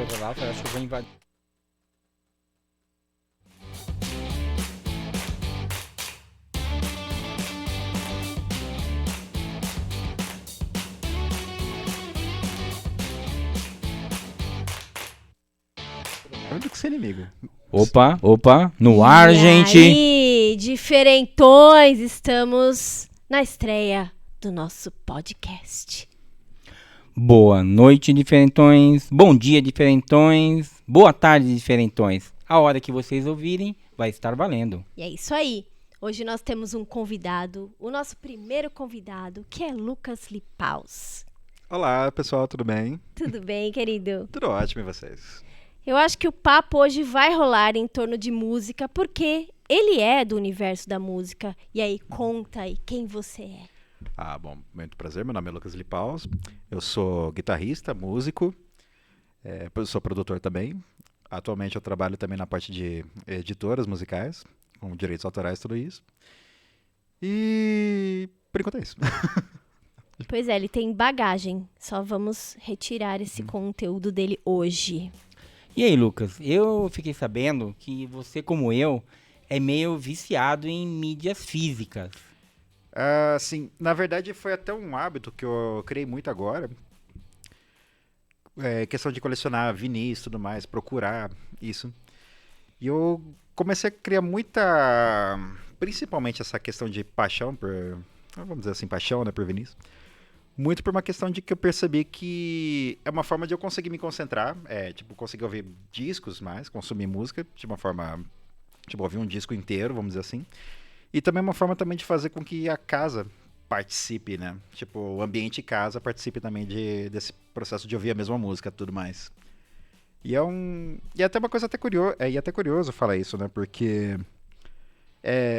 coisas lá, eu acho que eu vou invadir. Do que ser inimigo. Opa, no ar, gente! E aí, diferentões, estamos na estreia do nosso podcast. Boa noite, diferentões. Bom dia, diferentões. Boa tarde, diferentões. A hora que vocês ouvirem, vai estar valendo. E é isso aí. Hoje nós temos um convidado, o nosso primeiro convidado, que é Lucas Lipaus. Olá, pessoal, tudo bem? Tudo bem, querido? Tudo ótimo, e vocês? Eu acho que o papo hoje vai rolar em torno de música, porque ele é do universo da música. E aí, conta aí quem você é. Bom, muito prazer, meu nome é Lucas Lipaus, eu sou guitarrista, músico, eu sou produtor também. Atualmente eu trabalho também na parte de editoras musicais, com direitos autorais, tudo isso. E por enquanto é isso. Pois é, ele tem bagagem. Só vamos retirar esse conteúdo dele hoje. E aí, Lucas, eu fiquei sabendo que você, como eu, é meio viciado em mídias físicas. Sim, na verdade foi até um hábito que eu criei muito agora. Questão de colecionar vinis e tudo mais, procurar isso. E eu comecei a criar muita, principalmente essa questão de paixão por, vamos dizer assim, paixão, né, por vinis. Muito por uma questão de que eu percebi que é uma forma de eu conseguir me concentrar, conseguir ouvir discos mais, consumir música de uma forma, ouvir um disco inteiro, vamos dizer assim. E também uma forma também de fazer com que a casa participe, né? O ambiente casa participe também desse processo de ouvir a mesma música e tudo mais. E é até uma coisa até curioso falar isso, né? Porque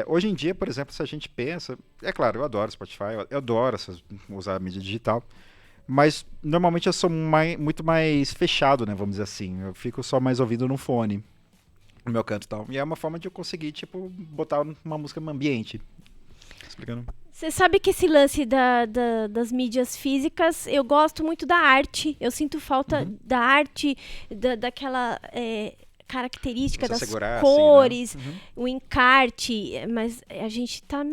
hoje em dia, por exemplo, se a gente pensa... É claro, eu adoro Spotify, eu adoro usar a mídia digital, mas normalmente eu sou muito mais fechado, né? Vamos dizer assim. Eu fico só mais ouvindo no fone, no meu canto e tal. E é uma forma de eu conseguir, botar uma música no ambiente. Explicando? Você sabe que esse lance das mídias físicas, eu gosto muito da arte. Eu sinto falta da arte, daquela característica Você das segurar, cores, assim, né? o encarte. Mas a gente tá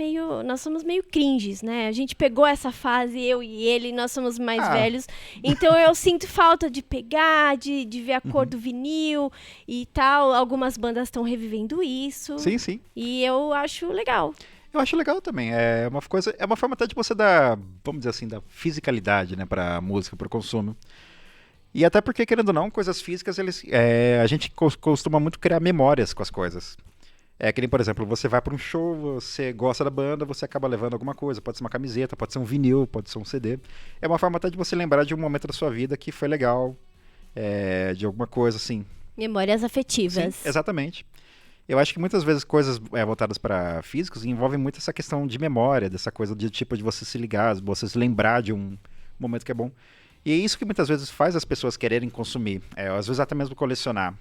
nós somos meio cringes, né? A gente pegou essa fase, eu e ele, nós somos mais velhos. Então eu sinto falta de pegar, de ver a cor do vinil e tal. Algumas bandas estão revivendo isso. Sim, sim. E eu acho legal. Eu acho legal também. É uma forma até de você dar, vamos dizer assim, da fisicalidade, né, pra música, pro consumo. E até porque, querendo ou não, coisas físicas, a gente costuma muito criar memórias com as coisas. Que nem, por exemplo, você vai pra um show, você gosta da banda, você acaba levando alguma coisa. Pode ser uma camiseta, pode ser um vinil, pode ser um CD. É uma forma até de você lembrar de um momento da sua vida que foi legal, de alguma coisa, assim. Memórias afetivas. Sim, exatamente. Eu acho que muitas vezes coisas voltadas para físicos envolvem muito essa questão de memória, dessa coisa de de você se ligar, você se lembrar de um momento que é bom. E é isso que muitas vezes faz as pessoas quererem consumir, às vezes até mesmo colecionar.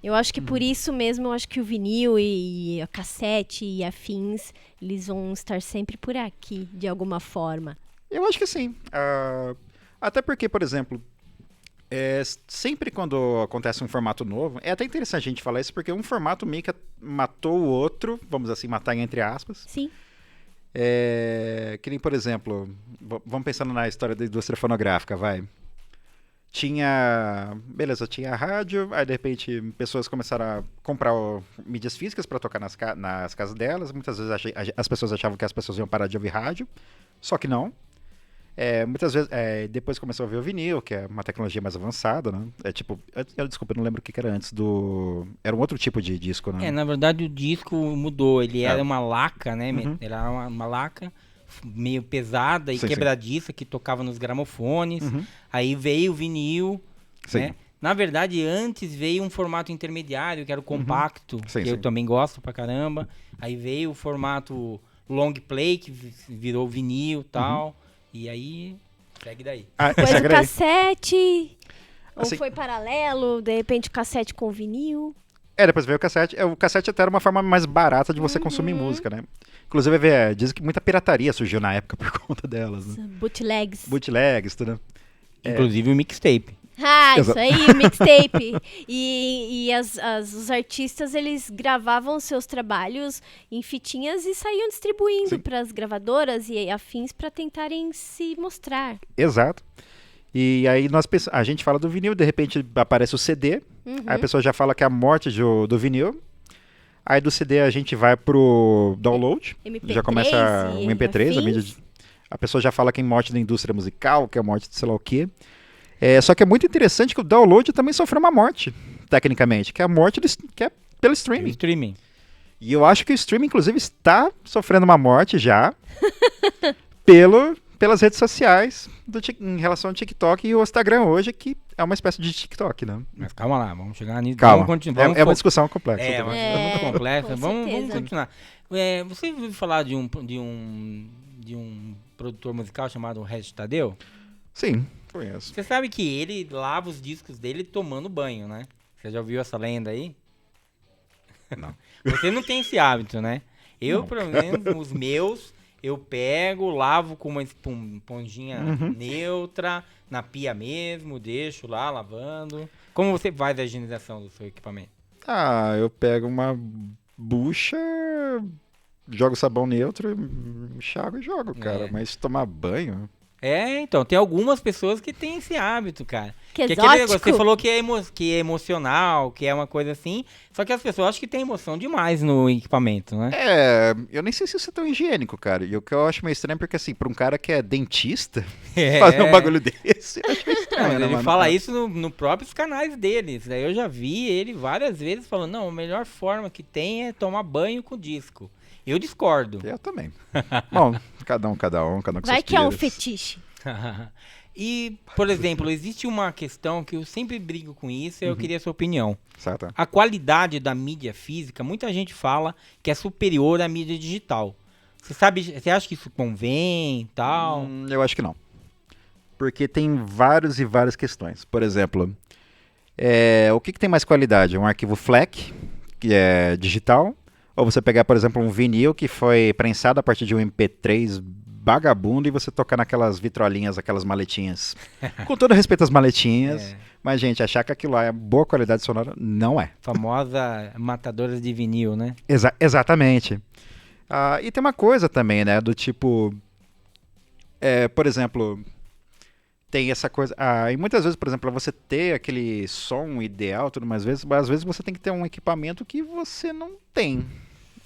Eu acho que por isso mesmo, eu acho que o vinil e a cassete e afins, eles vão estar sempre por aqui, de alguma forma. Eu acho que sim. Até porque, por exemplo, sempre quando acontece um formato novo, é até interessante a gente falar isso, porque um formato meio que matou o outro, vamos assim, matar entre aspas. Sim. Que nem, por exemplo, vamos pensando na história da indústria fonográfica, vai. Tinha a rádio, aí de repente pessoas começaram a comprar mídias físicas para tocar nas casas delas. Muitas vezes as pessoas achavam que as pessoas iam parar de ouvir rádio, só que não. Muitas vezes, depois começou a ver o vinil, que é uma tecnologia mais avançada, né? Desculpa, eu não lembro o que era antes era um outro tipo de disco, né? Na verdade o disco mudou, ele era uma laca, né? Era uma laca meio pesada e sim, quebradiça que tocava nos gramofones. Aí veio o vinil, sim. né? Na verdade, antes veio um formato intermediário, que era o compacto, que eu também gosto pra caramba. Aí veio o formato long play, que virou vinil e tal. E aí, segue daí. Depois o cassete, assim, ou foi paralelo, de repente o cassete com o vinil. Depois veio o cassete. O cassete até era uma forma mais barata de você consumir música, né? Inclusive, dizem que muita pirataria surgiu na época por conta delas, né? Bootlegs. Bootlegs, tudo. Inclusive o mixtape. Isso aí, mixtape. E os artistas, eles gravavam seus trabalhos em fitinhas e saíam distribuindo para as gravadoras e afins para tentarem se mostrar. Exato. E aí a gente fala do vinil, de repente aparece o CD, aí a pessoa já fala que é a morte do vinil. Aí do CD a gente vai pro download, MP3, já começa o MP3, a pessoa já fala que é morte da indústria musical, que é morte de sei lá o quê. Só que é muito interessante que o download também sofreu uma morte, tecnicamente, que é a morte que é pelo streaming. E eu acho que o streaming, inclusive, está sofrendo uma morte já pelas redes sociais em relação ao TikTok e o Instagram hoje, que é uma espécie de TikTok, né? Mas calma lá, vamos chegar nisso. Calma, vamos continuar. É uma discussão complexa. É muito complexa. Vamos continuar. Você ouviu falar de um produtor musical chamado Regis Tadeu? Sim, conheço. Você sabe que ele lava os discos dele tomando banho, né? Você já ouviu essa lenda aí? Não. Você não tem esse hábito, né? Eu, pelo menos, os meus, eu pego, lavo com uma esponjinha neutra, na pia mesmo, deixo lá lavando. Como você faz a higienização do seu equipamento? Eu pego uma bucha, jogo sabão neutro, enxago e jogo, cara. Mas tomar banho... Então, tem algumas pessoas que têm esse hábito, cara. Que exótico. Você falou que é emocional, que é uma coisa assim, só que as pessoas acham que tem emoção demais no equipamento, né? Eu nem sei se isso é tão higiênico, cara. E o que eu acho meio estranho é porque, assim, pra um cara que é dentista, fazer um bagulho desse, eu acho meio estranho, né, ele fala isso no próprios canais deles. Daí eu já vi ele várias vezes falando, não, a melhor forma que tem é tomar banho com disco. Eu discordo. Eu também. Bom, cada um com Vai que é um fetiche. E, por exemplo, existe uma questão que eu sempre brigo com isso e eu queria a sua opinião. Certo. A qualidade da mídia física, muita gente fala que é superior à mídia digital. Você acha que isso convém e tal? Eu acho que não. Porque tem várias e várias questões. Por exemplo, o que tem mais qualidade? Um arquivo FLAC, que é digital, ou você pegar, por exemplo, um vinil que foi prensado a partir de um MP3 vagabundo e você tocar naquelas vitrolinhas, aquelas maletinhas. Com todo respeito às maletinhas, mas, gente, achar que aquilo lá é boa qualidade sonora, não é. Famosa matadoras de vinil, né? Exatamente. E tem uma coisa também, né, do tipo... por exemplo, tem essa coisa... e muitas vezes, por exemplo, para você ter aquele som ideal, tudo mais, às vezes você tem que ter um equipamento que você não tem.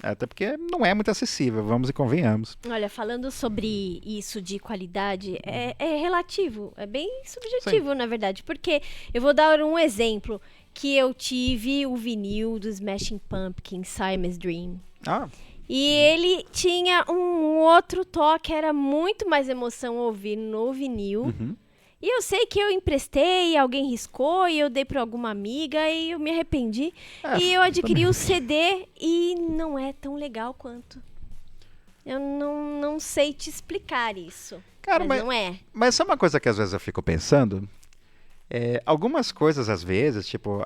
Até porque não é muito acessível, vamos e convenhamos. Olha, falando sobre isso de qualidade, é relativo, é bem subjetivo, na verdade. Porque eu vou dar um exemplo, que eu tive o vinil do Smashing Pumpkins, Simon's Dream. E ele tinha um outro toque, era muito mais emoção ouvir no vinil. E eu sei que eu emprestei, alguém riscou, e eu dei pra alguma amiga, e eu me arrependi. E eu adquiri o CD, e não é tão legal quanto. Eu não sei te explicar isso. Cara, mas não é. Mas sabe uma coisa que às vezes eu fico pensando? Algumas coisas, às vezes, tipo,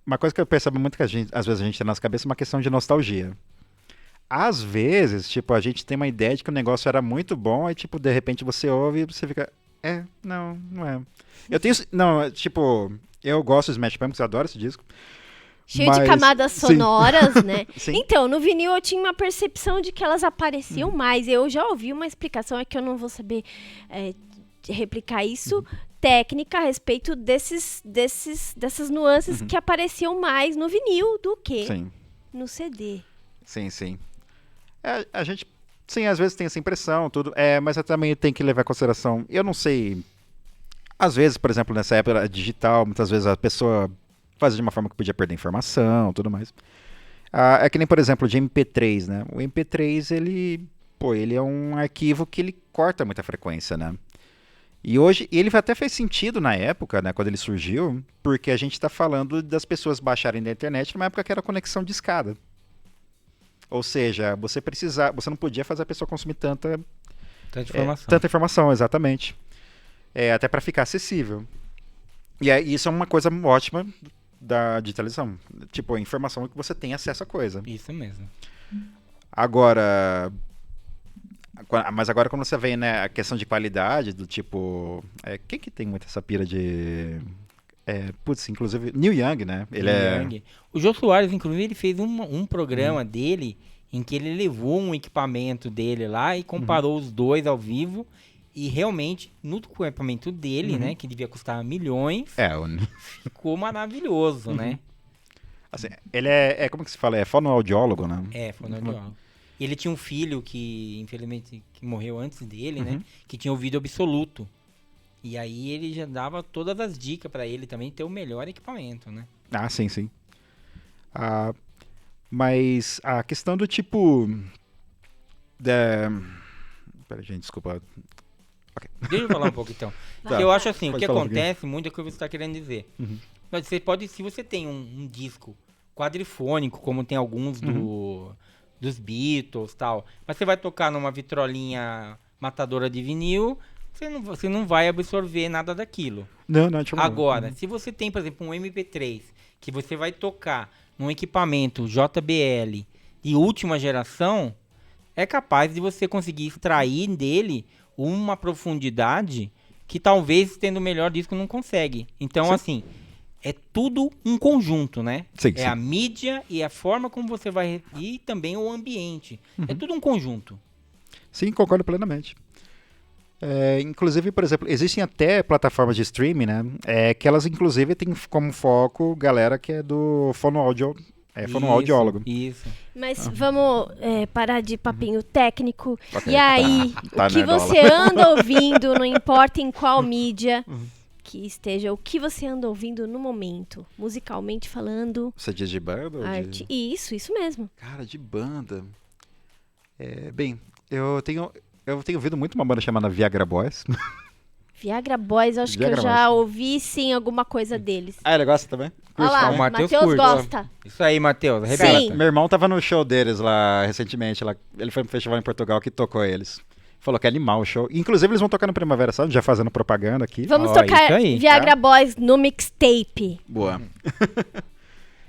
uma coisa que eu percebo muito que às vezes a gente tem na nossa cabeça é uma questão de nostalgia. Às vezes, tipo, a gente tem uma ideia de que o negócio era muito bom, e, tipo, de repente você ouve e você fica... não é. Eu gosto de Smash Pumpkins, eu adoro esse disco. Cheio de camadas sonoras, né? Sim. Então, no vinil eu tinha uma percepção de que elas apareciam mais. Eu já ouvi uma explicação, é que eu não vou saber replicar isso, técnica a respeito dessas nuances que apareciam mais no vinil do que no CD. Sim. A gente... Sim, às vezes tem essa impressão, tudo. Mas eu também tenho que levar em consideração. Eu não sei. Às vezes, por exemplo, nessa época digital, muitas vezes a pessoa fazia de uma forma que podia perder informação, tudo mais. É que nem, por exemplo, de MP3, né? O MP3, ele é um arquivo que ele corta muita frequência, né? E hoje, ele até fez sentido na época, né, quando ele surgiu, porque a gente está falando das pessoas baixarem da internet numa época que era conexão de escada. Ou seja, você não podia fazer a pessoa consumir tanta informação. Tanta informação, exatamente. Até para ficar acessível. E isso é uma coisa ótima da digitalização. Tipo, a informação que você tem acesso à coisa. Isso mesmo. Agora, Mas agora quando você vê, né, a questão de qualidade, do tipo... quem que tem muito essa pira de... inclusive, Neil Young, né? Young. O Jô Soares, inclusive, ele fez um programa dele em que ele levou um equipamento dele lá e comparou os dois ao vivo. E realmente, no equipamento dele, né, que devia custar milhões, ficou maravilhoso, né? Assim, ele como que se fala? É fonoaudiólogo, né? Fonoaudiólogo. Ele tinha um filho que, infelizmente, que morreu antes dele, né? Que tinha ouvido absoluto. E aí ele já dava todas as dicas pra ele também ter o melhor equipamento, né? Ah, sim. Mas a questão do tipo... Pera, gente, desculpa. Okay. Deixa eu falar um pouco, então. Eu acho assim, o que acontece muito é o que você está querendo dizer. Mas você pode, se você tem um disco quadrifônico, como tem alguns dos Beatles e tal, mas você vai tocar numa vitrolinha matadora de vinil, você não vai absorver nada daquilo. Não, Agora, se você tem, por exemplo, um MP3, que você vai tocar num equipamento JBL de última geração, é capaz de você conseguir extrair dele uma profundidade que talvez tendo o melhor disco não consegue. Então, assim, é tudo um conjunto, né? Sim. A mídia e a forma como você vai... E também o ambiente. É tudo um conjunto. Sim, concordo plenamente. Inclusive, por exemplo, existem até plataformas de streaming, né? Que elas, inclusive, têm como foco galera que é do fonoaudiólogo. Isso. Mas vamos parar de papinho técnico. Okay, e aí, o que você anda ouvindo, não importa em qual mídia que esteja, o que você anda ouvindo no momento, musicalmente falando. Você diz de banda? Arte. Isso mesmo. Cara, de banda. Bem, eu tenho ouvido muito uma banda chamada Viagra Boys. Viagra Boys, acho que eu já ouvi sim alguma coisa deles. Ele gosta também? Olha lá, o Matheus gosta. Isso aí, Matheus, sim. Meu irmão tava no show deles lá recentemente. Ele foi no festival em Portugal que tocou eles. Falou que é animal o show. Inclusive eles vão tocar no Primavera Sound, já fazendo propaganda aqui. Vamos tocar Viagra Boys no mixtape. Boa.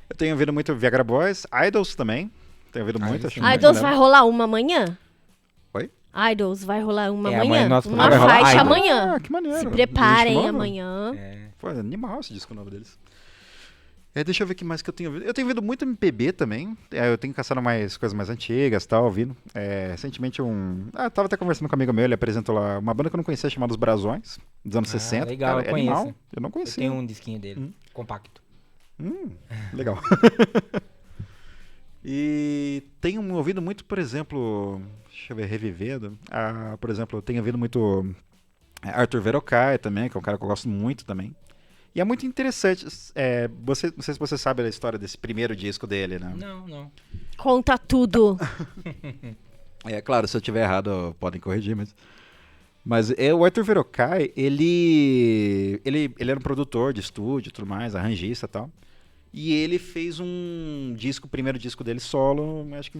Eu tenho ouvido muito Viagra Boys, Idols também. Tenho ouvido muito. Idols vai rolar uma amanhã? Oi? Idols vai rolar uma amanhã. Uma vai faixa amanhã. Que maneiro. Se preparem amanhã. Foi animal esse disco novo deles. Deixa eu ver o que mais que eu tenho ouvido. Eu tenho ouvido muito MPB também. Eu tenho caçado mais coisas mais antigas e tal, ouvindo. Recentemente eu tava até conversando com um amigo meu, ele apresentou lá uma banda que eu não conhecia chamada Os Brasões, dos anos 60. Legal, eu conheço. Animal. Eu não conhecia. Eu tenho um disquinho dele, compacto. Legal. E tenho ouvido muito, por exemplo, deixa eu ver, revivendo. Por exemplo, eu tenho ouvido muito Arthur Verocai também, que é um cara que eu gosto muito também. E é muito interessante. Não sei se você sabe a história desse primeiro disco dele, né? Não. Conta tudo. Claro, se eu estiver errado, podem corrigir, mas o Arthur Verocai, ele era um produtor de estúdio e tudo mais, arranjista e tal. E ele fez o primeiro disco dele solo, acho que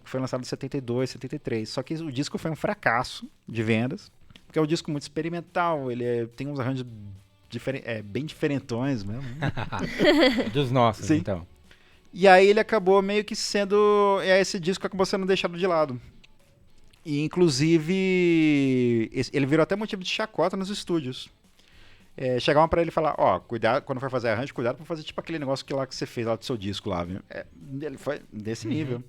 foi lançado em 72, 73. Só que o disco foi um fracasso de vendas, porque é um disco muito experimental, ele tem uns arranjos bem diferentões mesmo. Dos nossos, sim. Então. E aí ele acabou meio que sendo... esse disco acabou sendo deixado de lado. E, inclusive, ele virou até motivo de chacota nos estúdios. Chegavam pra ele e falar, cuidado, quando for fazer arranjo, cuidado pra fazer tipo aquele negócio que você fez lá do seu disco lá, viu? Ele foi desse nível.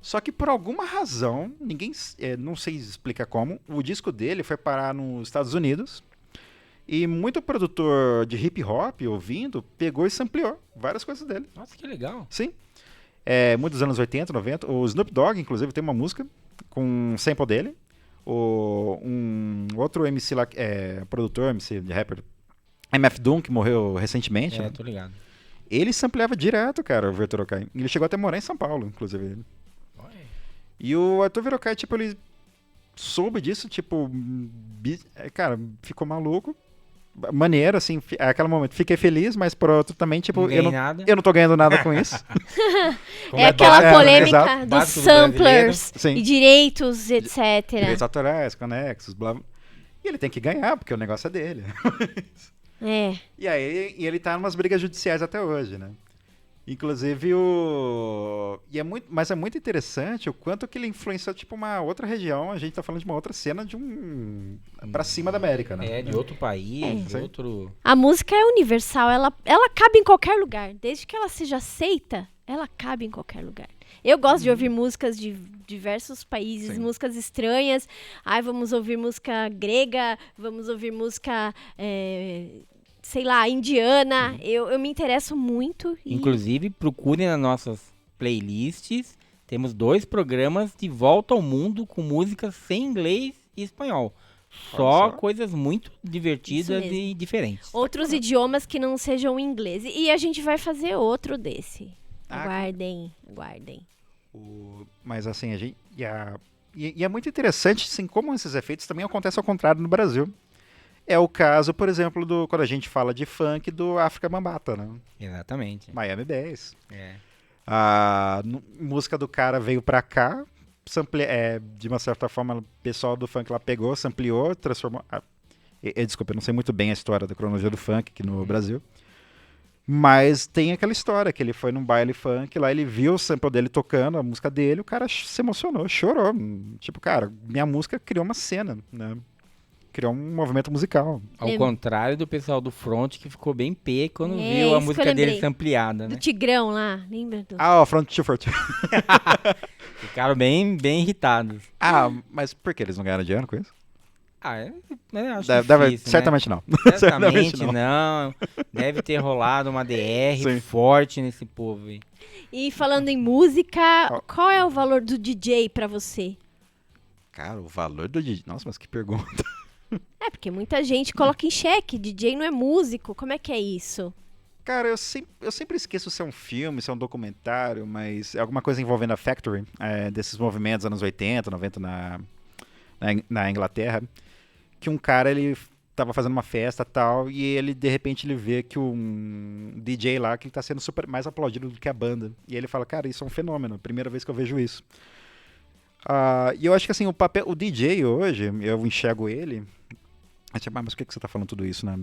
Só que por alguma razão, ninguém, não sei explicar como, o disco dele foi parar nos Estados Unidos e muito produtor de hip hop ouvindo, pegou e sampleou várias coisas dele. Nossa, que legal. Sim. Muitos anos 80, 90. O Snoop Dogg, inclusive, tem uma música com um sample dele. Um outro MC lá, produtor, MC de rapper, MF Doom, que morreu recentemente. Né? Tô ligado. Ele sampleava direto, cara, o Verocai. Ele chegou até a morar em São Paulo, inclusive. E o Arthur Verocai, tipo, ele soube disso, tipo, cara, ficou maluco. Maneiro, assim, aquele momento, fiquei feliz, mas por outro também, tipo, eu não tô ganhando nada com isso. Aquela polêmica dos samplers e direitos, etc. Direitos autorais, conexos, blá, blá. E ele tem que ganhar, porque o negócio é dele. E aí ele tá em umas brigas judiciais até hoje, né? Inclusive, mas é muito interessante o quanto que ele influenciou, tipo, uma outra região. A gente tá falando de uma outra cena pra cima da América, né? De outro país, outro... A música é universal, ela cabe em qualquer lugar. Desde que ela seja aceita, ela cabe em qualquer lugar. Eu gosto de ouvir músicas de diversos países, músicas estranhas. Vamos ouvir música grega, vamos ouvir música... sei lá, indiana, eu me interesso muito. Inclusive, procurem nas nossas playlists, temos 2 programas de volta ao mundo com músicas sem inglês e espanhol. Só coisas muito divertidas e diferentes. Outros idiomas que não sejam inglês. E a gente vai fazer outro desse. Aguardem. Mas assim, e é muito interessante assim, como esses efeitos também acontecem ao contrário no Brasil. É o caso, por exemplo, quando a gente fala de funk do África Bambata, né? Exatamente. Miami Bass. A música do cara veio pra cá, de uma certa forma, o pessoal do funk lá pegou, sampleou, transformou... Desculpa, eu não sei muito bem a história da cronologia do funk aqui no Brasil. Mas tem aquela história que ele foi num baile funk, lá ele viu o sample dele tocando, a música dele, o cara se emocionou, chorou. Tipo, cara, minha música criou uma cena, né? Criou um movimento musical. Ao contrário do pessoal do front, que ficou bem pé quando viu a música dele ampliada, né? Do Tigrão lá, lembra? O Front Too Forte. Ficaram bem irritados. Mas por que eles não ganharam dinheiro com isso? Acho difícil, certamente não. Certamente não. Deve ter rolado uma DR forte nesse povo aí. E falando em música, qual é o valor do DJ pra você? Cara, o valor do DJ... Nossa, mas que pergunta. Porque muita gente coloca em xeque. DJ não é músico. Como é que é isso? Cara, eu sempre esqueço se é um filme, se é um documentário, mas é alguma coisa envolvendo a Factory, desses movimentos anos 80, 90 na Inglaterra, que um cara, ele tava fazendo uma festa e tal, e ele, de repente, ele vê que um DJ lá, que ele tá sendo super mais aplaudido do que a banda. E ele fala, cara, isso é um fenômeno, primeira vez que eu vejo isso. E eu acho que assim, o DJ hoje, eu enxergo ele... Mas por que você tá falando tudo isso, né?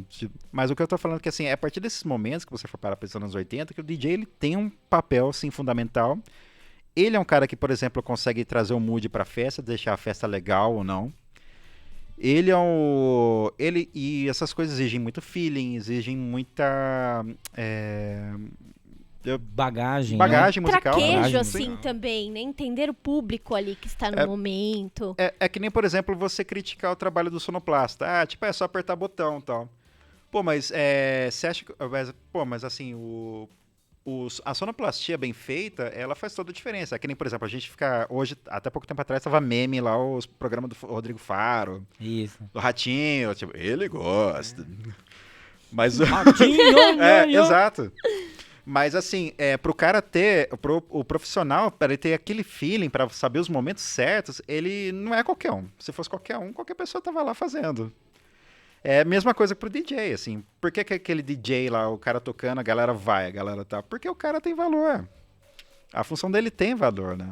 Mas o que eu tô falando é que assim, é a partir desses momentos que você for parar pensando nos anos 80, que o DJ ele tem um papel, assim, fundamental. Ele é um cara que, por exemplo, consegue trazer um mood pra festa, deixar a festa legal ou não. E essas coisas exigem muito feeling, exigem muita... bagagem musical. Traquejo, assim, também, né? Entender o público ali que está no momento. É que nem, por exemplo, você criticar o trabalho do sonoplasta. É só apertar botão e tal. Mas você acha que... Mas assim, a sonoplastia bem feita, ela faz toda a diferença. É que nem, por exemplo, a gente fica... Hoje, até pouco tempo atrás, tava meme lá, os programas do Rodrigo Faro. Isso. Do Ratinho. Tipo, ele gosta. Mas... Ratinho! Exato. Mas assim, pro cara ter, o profissional, para ele ter aquele feeling, para saber os momentos certos, ele não é qualquer um. Se fosse qualquer um, qualquer pessoa tava lá fazendo. É a mesma coisa pro DJ, assim. Por que aquele DJ lá, o cara tocando, a galera tá? Porque o cara tem valor. A função dele tem valor, né?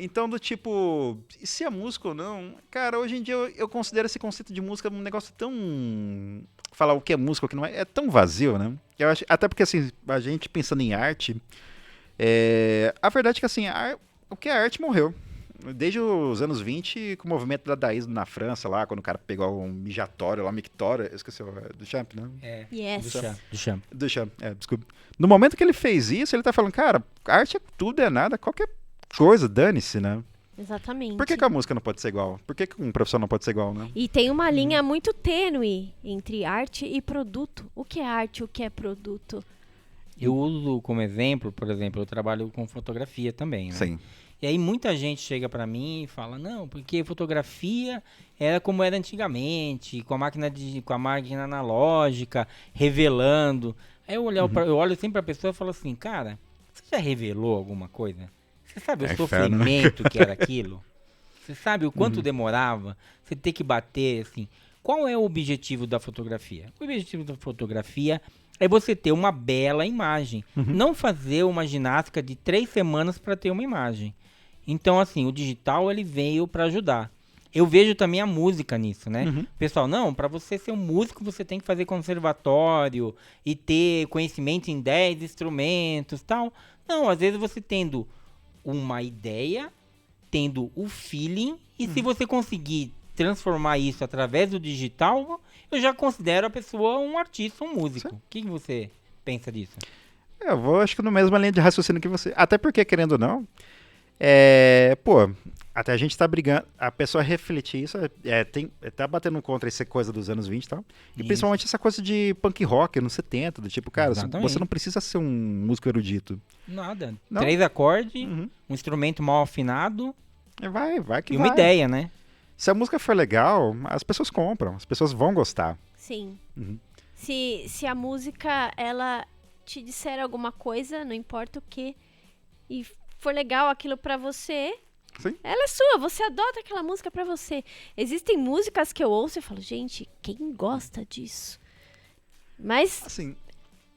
Então, do tipo, se é música ou não, cara, hoje em dia eu considero esse conceito de música um negócio tão... Falar o que é música, o que não é tão vazio, né? Eu acho, até porque, assim, a gente pensando em arte, a verdade é que, assim, o que é arte morreu. Desde os anos 20, com o movimento da Dadaísmo na França, lá, quando o cara pegou um mijatório, lá, mictório, eu esqueci, do Champ, né? Do Champ, desculpa. No momento que ele fez isso, ele tá falando, cara, arte é tudo, é nada, qualquer coisa, dane-se, né? Exatamente. Por que a música não pode ser igual? Por que um profissional não pode ser igual, né? E tem uma linha muito tênue entre arte e produto. O que é arte, o que é produto? Eu uso como exemplo, por exemplo, eu trabalho com fotografia também, né? Sim. E aí muita gente chega pra mim e fala, não, porque fotografia era como era antigamente, com a máquina analógica, revelando. Aí eu olho sempre pra pessoa e falo assim, cara, você já revelou alguma coisa? Você sabe o sofrimento que era aquilo? Você sabe o quanto demorava? Você ter que bater, assim. Qual é o objetivo da fotografia? O objetivo da fotografia é você ter uma bela imagem. Não fazer uma ginástica de 3 semanas para ter uma imagem. Então, assim, o digital ele veio para ajudar. eu vejo também a música nisso, né? Pessoal, não, para você ser um músico, você tem que fazer conservatório e ter conhecimento em 10 instrumentos, tal. Não, às vezes você tendo uma ideia, tendo o feeling, e se você conseguir transformar isso através do digital, eu já considero a pessoa um artista, um músico. O que você pensa disso? Eu vou, acho que na mesma linha de raciocínio que você. Até porque, querendo ou não, até a gente tá brigando, a pessoa refletir isso, tá batendo contra essa coisa dos anos 20 e tal. E principalmente essa coisa de punk rock, anos 70, do tipo, cara, você não precisa ser um músico erudito. Nada. Não. 3 acordes, um instrumento mal afinado. Vai que e uma ideia, né? Se a música for legal, as pessoas compram, as pessoas vão gostar. Sim. Se a música, ela te disser alguma coisa, não importa o que, e for legal aquilo pra você, sim, ela é sua, você adota aquela música pra você. Existem músicas que eu ouço e falo, gente, quem gosta disso? Mas assim,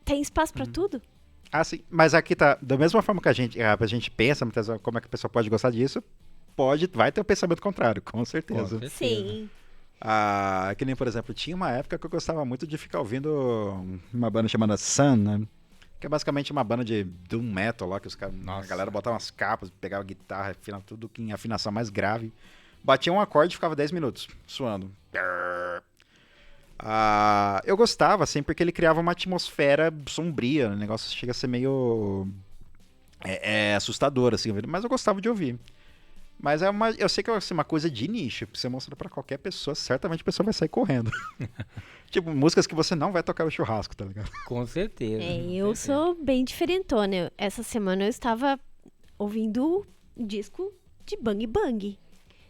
tem espaço pra tudo. Sim, mas aqui tá, da mesma forma que a gente pensa, muitas vezes, como é que a pessoa pode gostar disso, vai ter o pensamento contrário, com certeza. Sim. Que nem, por exemplo, tinha uma época que eu gostava muito de ficar ouvindo uma banda chamada Sun, né? Que é basicamente uma banda de doom metal lá, que a galera botava umas capas, pegava guitarra, afinava tudo em afinação mais grave. Batia um acorde e ficava 10 minutos suando. Eu gostava, assim, porque ele criava uma atmosfera sombria, o negócio chega a ser meio assustador, assim, mas eu gostava de ouvir. Mas eu sei que é uma coisa de nicho. Se você mostrar pra qualquer pessoa, certamente a pessoa vai sair correndo. Tipo, músicas que você não vai tocar no churrasco, tá ligado? Com certeza. Eu sou bem diferentona. Essa semana eu estava ouvindo um disco de Bang Bang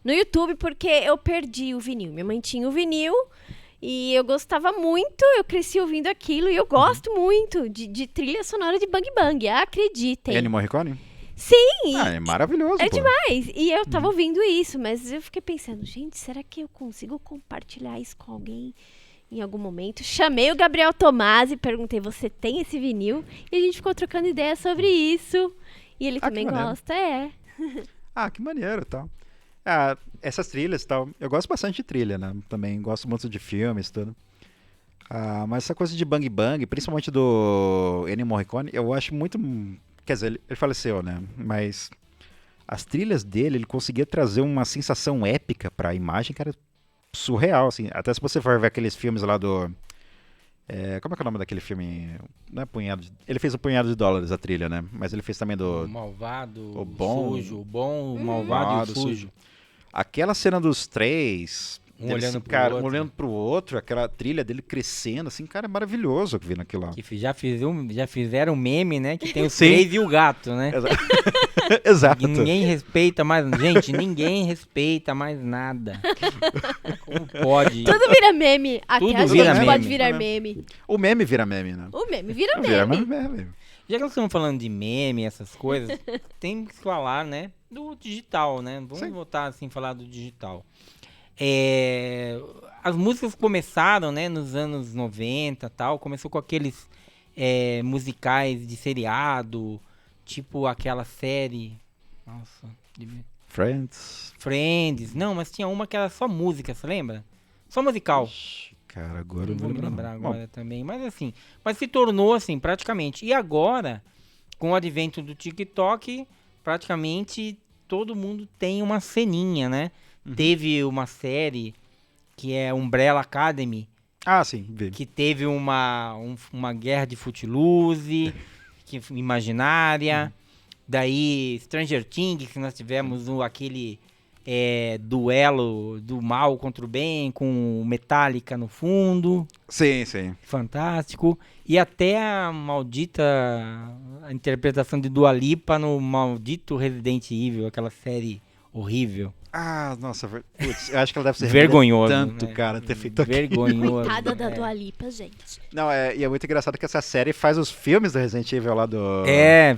no YouTube, porque eu perdi o vinil. Minha mãe tinha o vinil e eu gostava muito, eu cresci ouvindo aquilo e eu gosto muito de trilha sonora de Bang Bang, acreditem. Ennio Morricone? Sim! É maravilhoso. É demais! E eu tava ouvindo isso, mas eu fiquei pensando, gente, será que eu consigo compartilhar isso com alguém em algum momento? Chamei o Gabriel Tomás e perguntei, você tem esse vinil? E a gente ficou trocando ideias sobre isso. E ele também gosta, que maneiro, tal. Essas trilhas e tal, eu gosto bastante de trilha, né? Também gosto muito de filmes e tudo. Mas essa coisa de Bang Bang, principalmente do Ennio Morricone, eu acho muito... Quer dizer, ele faleceu, né? Mas as trilhas dele, ele conseguia trazer uma sensação épica pra imagem, cara, surreal, assim. Até se você for ver aqueles filmes lá do... como é que é o nome daquele filme? Não é Punhado ele fez o Punhado de Dólares, a trilha, né? Mas ele fez também do... O malvado, o bom, sujo, o bom, o malvado e o sujo. Aquela cena dos três... olhando pro outro, aquela trilha dele crescendo, assim, cara, é maravilhoso ver naquilo lá. Que já fizeram um meme, né? Que tem os três e o gato, né? Exato. E ninguém respeita mais... Gente, ninguém respeita mais nada. Como pode? Tudo vira meme. Até Tudo a vira gente pode meme. virar meme. O meme vira meme, né? O meme vira meme. Já que nós estamos falando de meme, essas coisas, tem que falar, né? Do digital, né? Vamos voltar, assim, falar do digital. As músicas começaram, né, nos anos 90 tal, começou com aqueles musicais de seriado, tipo aquela série, nossa, Friends, não, mas tinha uma que era só música, você lembra? Só musical. Ixi, cara, agora não vou me lembrar agora também, mas assim, mas se tornou assim, praticamente, e agora, com o advento do TikTok, praticamente todo mundo tem uma ceninha, né? Teve uma série que é Umbrella Academy. Sim, vi. Que teve uma guerra de Footloose, imaginária. Daí Stranger Things, que nós tivemos aquele duelo do mal contra o bem, com Metallica no fundo. Sim, sim. Fantástico. E até a interpretação de Dua Lipa no maldito Resident Evil, aquela série horrível. Nossa, putz, eu acho que ela deve ser vergonhoso, tanto, né? Cara, ter feito aquilo. Vergonhoso. Coitada da Dua Lipa, gente. Não, e é muito engraçado que essa série faz os filmes do Resident Evil lá do...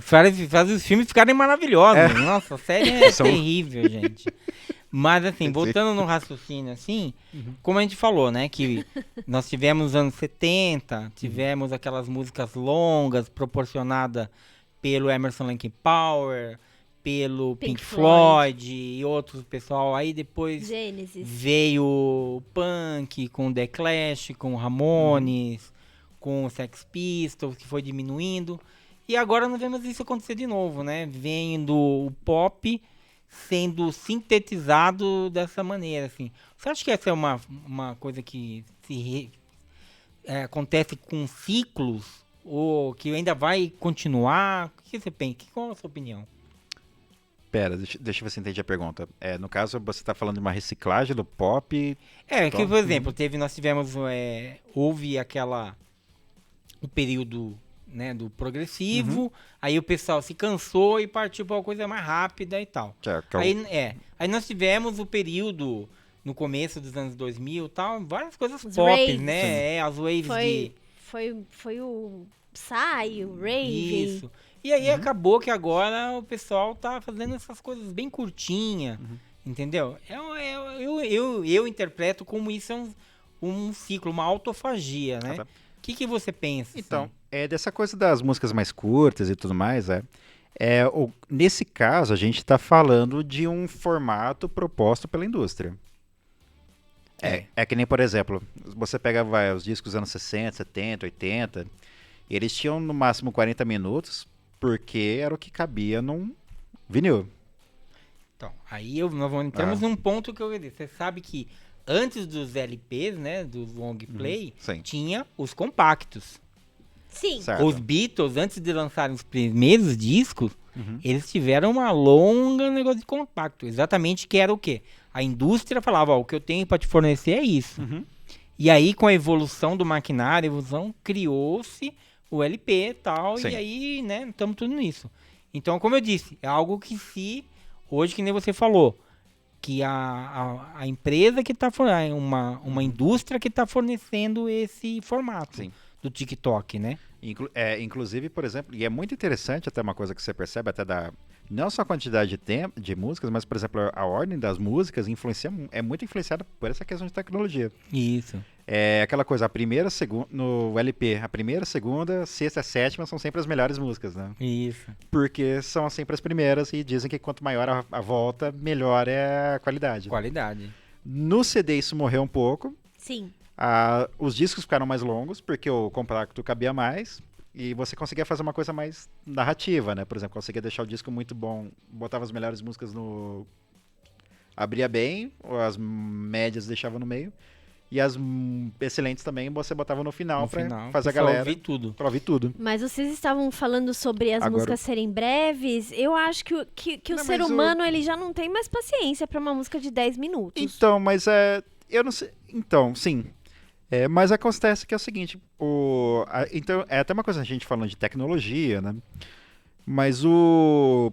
faz os filmes ficarem maravilhosos. Nossa, a série é terrível, gente. Mas, assim, voltando no raciocínio, assim, como a gente falou, né, que nós tivemos nos anos 70, tivemos aquelas músicas longas, proporcionadas pelo Emerson Lake Palmer, pelo Pink Floyd e outros pessoal. Aí depois Genesis. Veio o punk com The Clash, com Ramones, com o Sex Pistols, que foi diminuindo. E agora nós vemos isso acontecer de novo, né? Vendo o pop sendo sintetizado dessa maneira, assim. Você acha que essa é uma coisa que acontece com ciclos? Ou que ainda vai continuar? O que você pensa? Qual é a sua opinião? Pera, deixa eu ver se eu entendi a pergunta. No caso, você está falando de uma reciclagem do pop? Que, por exemplo, nós tivemos... houve o período... né, do progressivo, aí o pessoal se cansou e partiu para uma coisa mais rápida e tal. Aí nós tivemos o período, no começo dos anos 2000 e tal, várias coisas pop, raves, né? As waves Foi o Psy, o Rave. Isso. E aí acabou que agora o pessoal tá fazendo essas coisas bem curtinhas, entendeu? Eu interpreto como isso é um ciclo, uma autofagia, né? O que você pensa? Então, assim? Dessa coisa das músicas mais curtas e tudo mais, nesse caso, a gente está falando de um formato proposto pela indústria. É que nem, por exemplo, você pega os discos dos anos 60, 70, 80, e eles tinham no máximo 40 minutos, porque era o que cabia num vinil. Então, aí nós entramos num ponto que eu ia dizer. Você sabe que antes dos LPs, né, dos long play, tinha os compactos. Sim. Certo. Os Beatles, antes de lançarem os primeiros discos, eles tiveram uma longa negócio de compacto. Exatamente, que era o quê? A indústria falava, o que eu tenho para te fornecer é isso. E aí, com a evolução do maquinário, criou-se o LP e tal, e aí, né, estamos tudo nisso. Então, como eu disse, é algo que hoje, que nem você falou, que a empresa que está fornecendo, uma indústria que está fornecendo esse formato do TikTok, né? Inclusive, por exemplo, e é muito interessante até uma coisa que você percebe, até não só a quantidade de músicas, mas, por exemplo, a ordem das músicas é muito influenciada por essa questão de tecnologia. Isso. É aquela coisa, no LP, a primeira, segunda, sexta e sétima são sempre as melhores músicas, né? Isso. Porque são sempre as primeiras e dizem que quanto maior a volta, melhor é a qualidade. No CD isso morreu um pouco. Sim. Os discos ficaram mais longos, porque o compacto cabia mais. E você conseguia fazer uma coisa mais narrativa, né? Por exemplo, conseguia deixar o disco muito bom, botava as melhores músicas abria bem, as médias deixava no meio. E as excelentes também você botava no final pra fazer a galera pra ouvir tudo. Mas vocês estavam falando sobre as músicas serem breves. Eu acho que o ser humano ele já não tem mais paciência pra uma música de 10 minutos. Então, mas eu não sei. Então, sim. Mas acontece que é o seguinte, então é até uma coisa a gente falando de tecnologia, né? Mas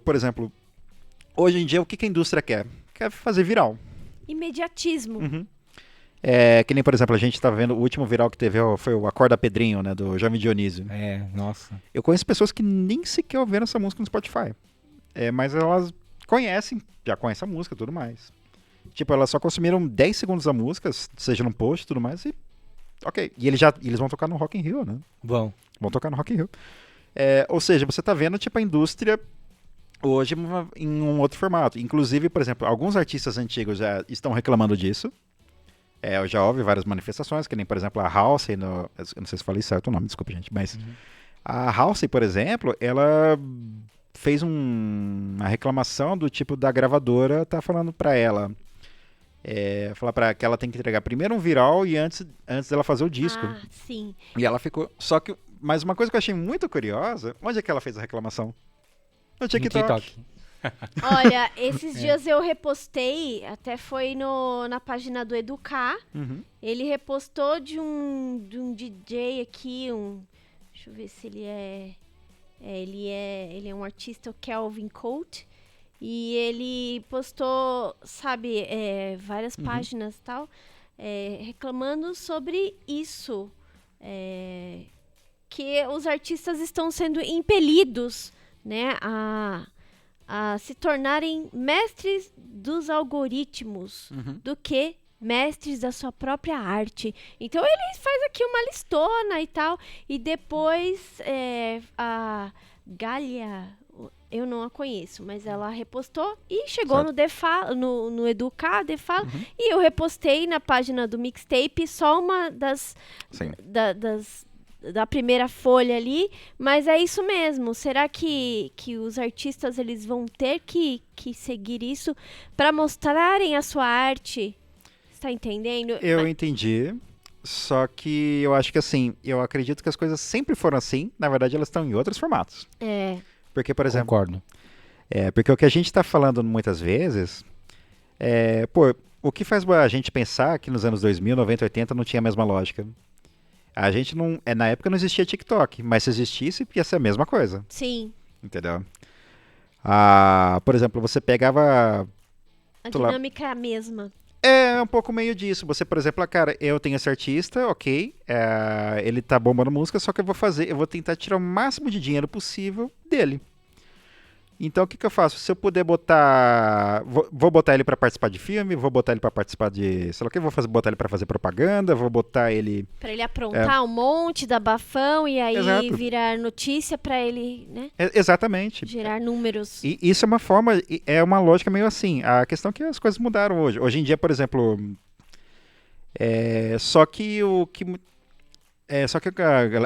por exemplo, hoje em dia o que a indústria quer? Quer fazer viral. Imediatismo. Que nem, por exemplo, a gente tá vendo o último viral que teve foi o Acorda Pedrinho, né? Do Jovem Dionísio. Nossa. Eu conheço pessoas que nem sequer ouviram essa música no Spotify. Mas elas já conhecem a música e tudo mais. Tipo, elas só consumiram 10 segundos da música, seja num post e tudo mais, e ok. E eles vão tocar no Rock in Rio, né? Vão tocar no Rock in Rio. Ou seja, você tá vendo, tipo, a indústria hoje em um outro formato. Inclusive, por exemplo, alguns artistas antigos já estão reclamando disso. Eu já ouvi várias manifestações, que nem, por exemplo, a Halsey, eu não sei se falei certo o nome, desculpa, gente, mas a Halsey, por exemplo, ela fez uma reclamação do tipo da gravadora tá falando pra ela, falar pra ela que ela tem que entregar primeiro um viral e antes dela fazer o disco. Sim. E ela ficou, mas uma coisa que eu achei muito curiosa, onde é que ela fez a reclamação? No TikTok. Olha, esses dias eu repostei, até foi na página do Educar. Ele repostou de um DJ aqui, deixa eu ver se ele ele é um artista, o Kelvin Colt, e ele postou, sabe, várias páginas e tal, reclamando sobre isso, que os artistas estão sendo impelidos, né, a se tornarem mestres dos algoritmos do que mestres da sua própria arte. Então ele faz aqui uma listona e tal, e depois a Galia, eu não a conheço, mas ela repostou e chegou no Educar, Defala, e eu repostei na página do Mixtape só uma da primeira folha ali, mas é isso mesmo. Será que os artistas eles vão ter que seguir isso para mostrarem a sua arte? Você tá entendendo? Eu entendi. Só que eu acho que assim, eu acredito que as coisas sempre foram assim. Na verdade, elas estão em outros formatos. Porque, por exemplo... Concordo. Porque o que a gente está falando muitas vezes o que faz a gente pensar que nos anos 2000, 90, 80 não tinha a mesma lógica? A gente não... na época não existia TikTok, mas se existisse, ia ser a mesma coisa. Sim. Entendeu? Por exemplo, você pegava... A dinâmica é a mesma. É um pouco meio disso. Você, por exemplo, cara, eu tenho esse artista, ok, ele tá bombando música, só que eu vou tentar tirar o máximo de dinheiro possível dele. Então, o que eu faço? Se eu puder botar... Vou botar ele pra participar de filme, vou botar ele pra participar de... sei lá o que, botar ele pra fazer propaganda, vou botar ele... Pra ele aprontar um monte, dar bafão e aí Exato. virar notícia pra ele, né? Exatamente. Gerar números. E isso é uma forma... É uma lógica meio assim. A questão é que as coisas mudaram hoje. Hoje em dia, por exemplo... Só que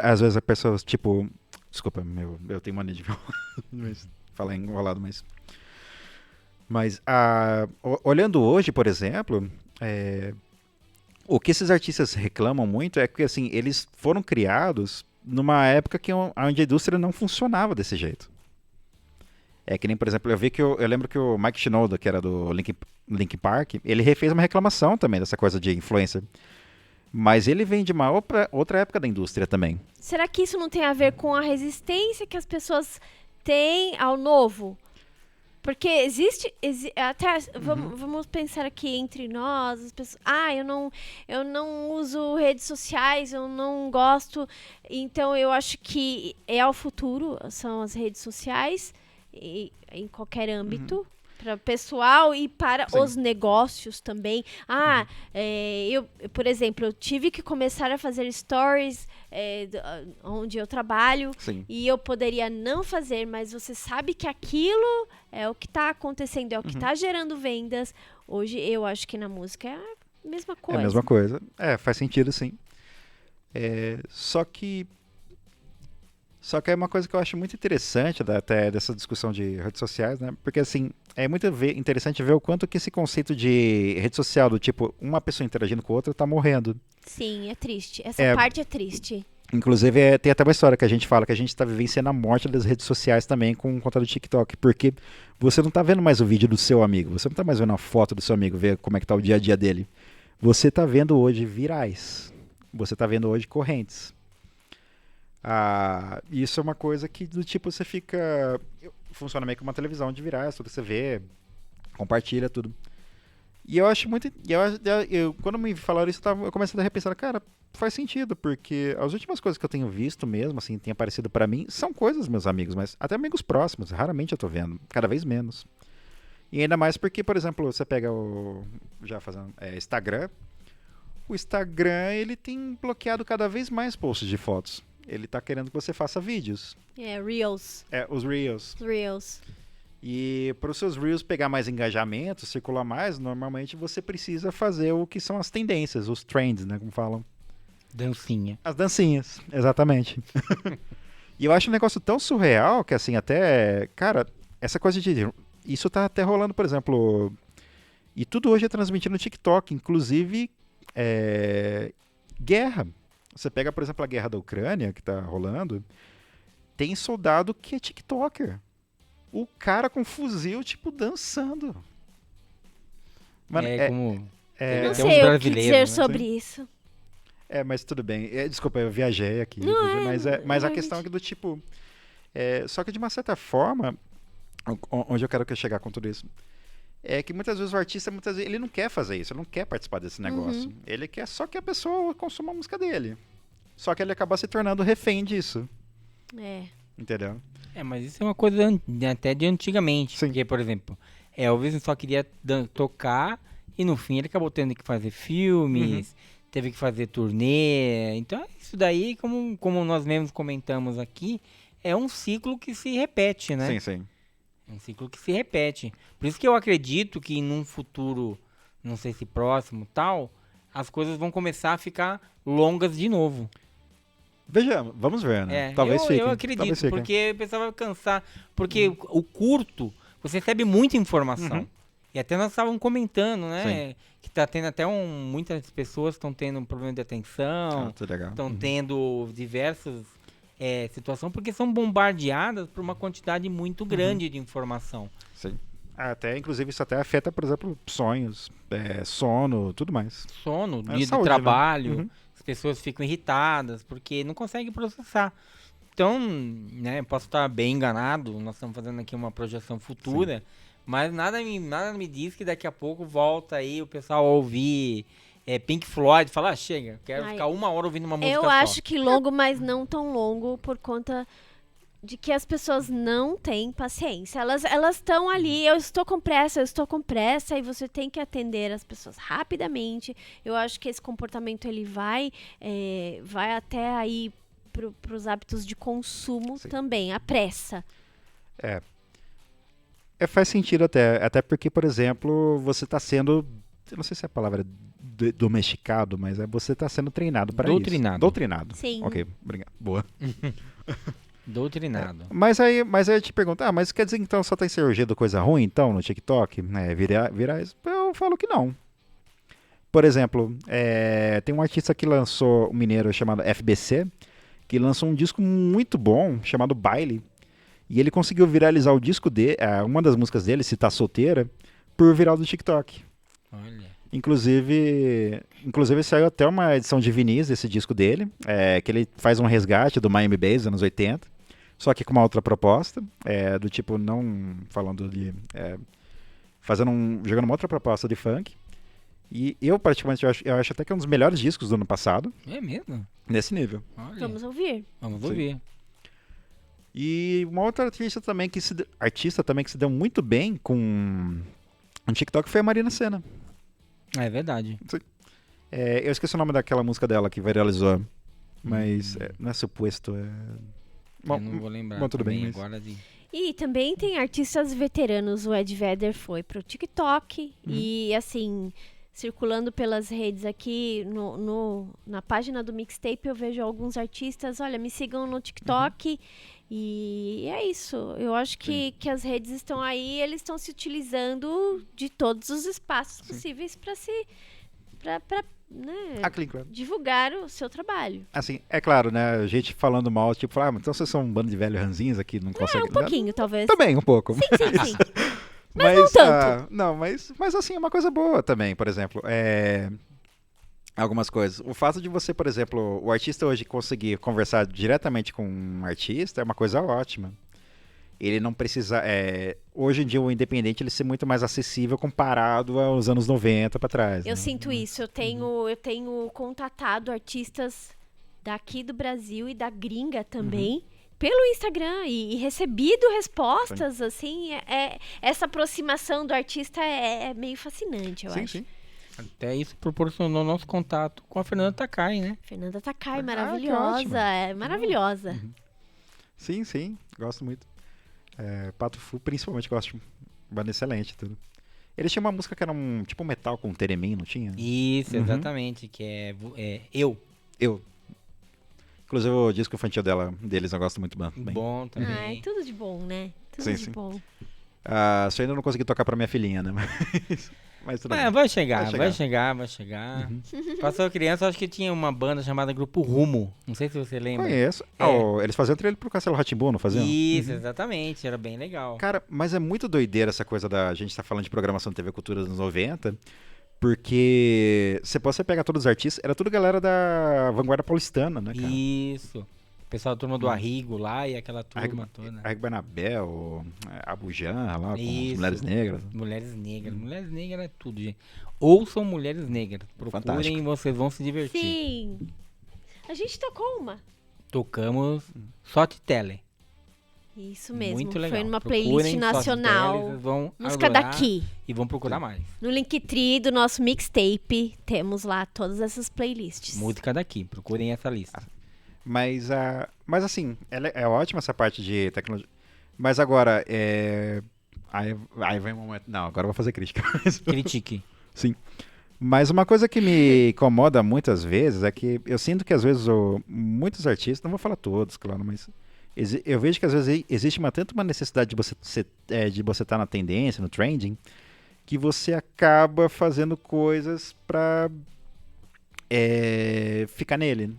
às vezes a pessoa, tipo... Desculpa, eu tenho mania de falar enrolado, mas olhando hoje, por exemplo, o que esses artistas reclamam muito é que assim, eles foram criados numa época onde a indústria não funcionava desse jeito. É que nem, por exemplo, eu lembro que o Mike Shinoda, que era do Linkin Park, ele refez uma reclamação também dessa coisa de influencer. Mas ele vem de uma outra época da indústria também. Será que isso não tem a ver com a resistência que as pessoas têm ao novo? Porque existe até vamos pensar aqui entre nós, as pessoas, eu não uso redes sociais, eu não gosto, então eu acho que é o futuro, são as redes sociais em qualquer âmbito. Para o pessoal e para os negócios também. Por exemplo, eu tive que começar a fazer stories onde eu trabalho. Sim. E eu poderia não fazer, mas você sabe que aquilo é o que está acontecendo, é o que está gerando vendas. Hoje eu acho que na música é a mesma coisa. É a mesma coisa. Faz sentido, sim. Só que é uma coisa que eu acho muito interessante até dessa discussão de redes sociais, né? Porque, assim, é muito interessante ver o quanto que esse conceito de rede social, do tipo, uma pessoa interagindo com a outra, tá morrendo. Sim, é triste. Essa parte é triste. Inclusive, tem até uma história que a gente fala que a gente tá vivenciando a morte das redes sociais também com conta do TikTok, porque você não tá vendo mais o vídeo do seu amigo, você não tá mais vendo a foto do seu amigo, ver como é que tá o dia a dia dele. Você tá vendo hoje virais. Você tá vendo hoje correntes. Isso é uma coisa que do tipo você fica... Funciona meio que uma televisão de virais, tudo você vê, compartilha tudo. E eu acho muito... quando me falaram isso, eu comecei a repensar, cara, faz sentido, porque as últimas coisas que eu tenho visto mesmo, assim, tem aparecido pra mim, são coisas dos meus amigos, mas até amigos próximos, raramente eu tô vendo, cada vez menos. E ainda mais porque, por exemplo, você pega Instagram, o Instagram, ele tem bloqueado cada vez mais posts de fotos. Ele tá querendo que você faça vídeos. Reels. Os Reels. Reels. E para os seus Reels pegar mais engajamento, circular mais, normalmente você precisa fazer o que são as tendências, os trends, né, como falam. Dancinha. As dancinhas, exatamente. E eu acho um negócio tão surreal que, assim, até... Cara, essa coisa de... Isso tá até rolando, por exemplo... E tudo hoje é transmitido no TikTok, inclusive guerra. Você pega, por exemplo, a guerra da Ucrânia, que tá rolando, tem soldado que é TikToker. O cara com fuzil, tipo, dançando. Mano, não sei o que dizer sobre isso. Mas tudo bem. Desculpa, eu viajei aqui. Mas a questão é que do tipo... só que de uma certa forma, onde eu quero chegar com tudo isso, é que muitas vezes o artista, ele não quer fazer isso, ele não quer participar desse negócio. Ele quer só que a pessoa consuma a música dele. Só que ele acaba se tornando refém disso. Entendeu? Mas isso é uma coisa até de antigamente. Sim. Porque, por exemplo, Elvis só queria tocar e no fim ele acabou tendo que fazer filmes, teve que fazer turnê. Então isso daí, como nós mesmos comentamos aqui, é um ciclo que se repete, né? Sim. É um ciclo que se repete. Por isso que eu acredito que num futuro, não sei se próximo, tal, as coisas vão começar a ficar longas de novo. Vejamos, vamos ver, né? Talvez fique. Eu acredito, porque o pessoal vai cansar. Porque o curto, você recebe muita informação. E até nós estávamos comentando, né? Sim. Que tá tendo até muitas pessoas estão tendo um problema de atenção. Estão tendo diversas situações, porque são bombardeadas por uma quantidade muito grande de informação. Sim. Até, inclusive, isso até afeta, por exemplo, sonhos, sono, tudo mais. Sono, dia de trabalho. Né? As pessoas ficam irritadas porque não conseguem processar. Então, né, posso estar bem enganado, nós estamos fazendo aqui uma projeção futura, sim, mas nada me diz que daqui a pouco volta aí o pessoal a ouvir Pink Floyd, falar, chega, quero ficar 1 hora ouvindo uma música Eu acho que longo, mas não tão longo, por conta de que as pessoas não têm paciência. Elas estão ali, eu estou com pressa, e você tem que atender as pessoas rapidamente. Eu acho que esse comportamento ele vai até aí para os hábitos de consumo, sim, também, a pressa. Faz sentido até porque, por exemplo, você está sendo, eu não sei se a palavra é domesticado, mas você está sendo treinado para isso. Doutrinado. Sim. Ok, obrigado. Boa. Doutrinado. Mas aí eu te pergunto, mas quer dizer que então só tem surgido coisa ruim, então, no TikTok? Virais? Eu falo que não. Por exemplo, tem um artista que lançou, um mineiro chamado FBC, que lançou um disco muito bom, chamado Baile, e ele conseguiu viralizar o disco dele, uma das músicas dele, Se Tá Solteira, por viral do TikTok. Olha. Inclusive saiu até uma edição de vinis desse disco dele, que ele faz um resgate do Miami Bass dos anos 80, só que com uma outra proposta, do tipo, não falando de... jogando uma outra proposta de funk. E eu, particularmente, eu acho até que é um dos melhores discos do ano passado. É mesmo? Nesse nível. Olha. Vamos ouvir. Vamos ouvir. E uma outra artista também que se deu muito bem com um TikTok foi a Marina Sena. É verdade. Sim. Eu esqueci o nome daquela música dela que viralizou. Mas não é suposto. Eu não vou lembrar. Bom, tudo bem. Mas... agora de... E também tem artistas veteranos. O Ed Vedder foi pro TikTok. E assim, circulando pelas redes aqui, na página do Mixtape, eu vejo alguns artistas. Olha, me sigam no TikTok. E é isso. Eu acho que as redes estão aí, eles estão se utilizando de todos os espaços possíveis para divulgar o seu trabalho. Assim, é claro, né? A gente falando mal, tipo, então vocês são um bando de velhos ranzinhos aqui, não conseguem... Um pouquinho, talvez. Também, um pouco. Sim. Mas não tanto. Mas assim, é uma coisa boa também, por exemplo. Algumas coisas. O fato de você, por exemplo, o artista hoje conseguir conversar diretamente com um artista é uma coisa ótima. Ele não precisa... hoje em dia, o independente ele ser muito mais acessível comparado aos anos 90 para trás. Eu sinto isso. Eu tenho contatado artistas daqui do Brasil e da gringa também pelo Instagram e recebido respostas, assim. Essa aproximação do artista é meio fascinante, eu acho. Sim. Até isso proporcionou nosso contato com a Fernanda Takai, né? Fernanda Takai, maravilhosa. Maravilhosa. Sim. Gosto muito. Pato Fu, principalmente, gosto. Banda excelente, tudo. Eles tinham uma música que era tipo um metal com Teremin, não tinha? Isso, exatamente. Que é Eu. Inclusive o disco infantil deles eu gosto muito bem. Bom também. Tudo de bom, né? Tudo de bom. Só ainda não consegui tocar pra minha filhinha, né? Mas tudo bem. Vai chegar. Passou criança, acho que tinha uma banda chamada Grupo Rumo. Não sei se você lembra. Conheço. Eles faziam trilha pro Castelo Rá-Tim-Bum, não faziam? Isso, exatamente. Era bem legal. Cara, mas é muito doideira essa coisa a gente tá falando de programação de TV Cultura dos anos 90, porque você pega todos os artistas, era tudo galera da vanguarda paulistana, né, cara? Isso. O pessoal da turma do Arrigo lá e aquela turma toda. Arrigo Banabel, Abujan lá, com as Mulheres Negras. Mulheres Negras é tudo, gente. Ouçam Mulheres Negras. Procurem, fantástico. Vocês vão se divertir. Sim. A gente tocou uma. Tocamos Sot Tele. Isso mesmo. Muito legal. Foi numa playlist nacional. Música daqui. E vão procurar mais. No Linktree do nosso Mixtape, temos lá todas essas playlists. Música daqui. Procurem essa lista. Mas assim, é ótima essa parte de tecnologia. Mas agora, Aí vem um momento... Não, agora eu vou fazer crítica. Critique. Sim. Mas uma coisa que me incomoda muitas vezes é que eu sinto que às vezes muitos artistas, não vou falar todos, claro, mas eu vejo que às vezes existe tanto uma necessidade de você estar na tendência, no trending, que você acaba fazendo coisas pra ficar nele.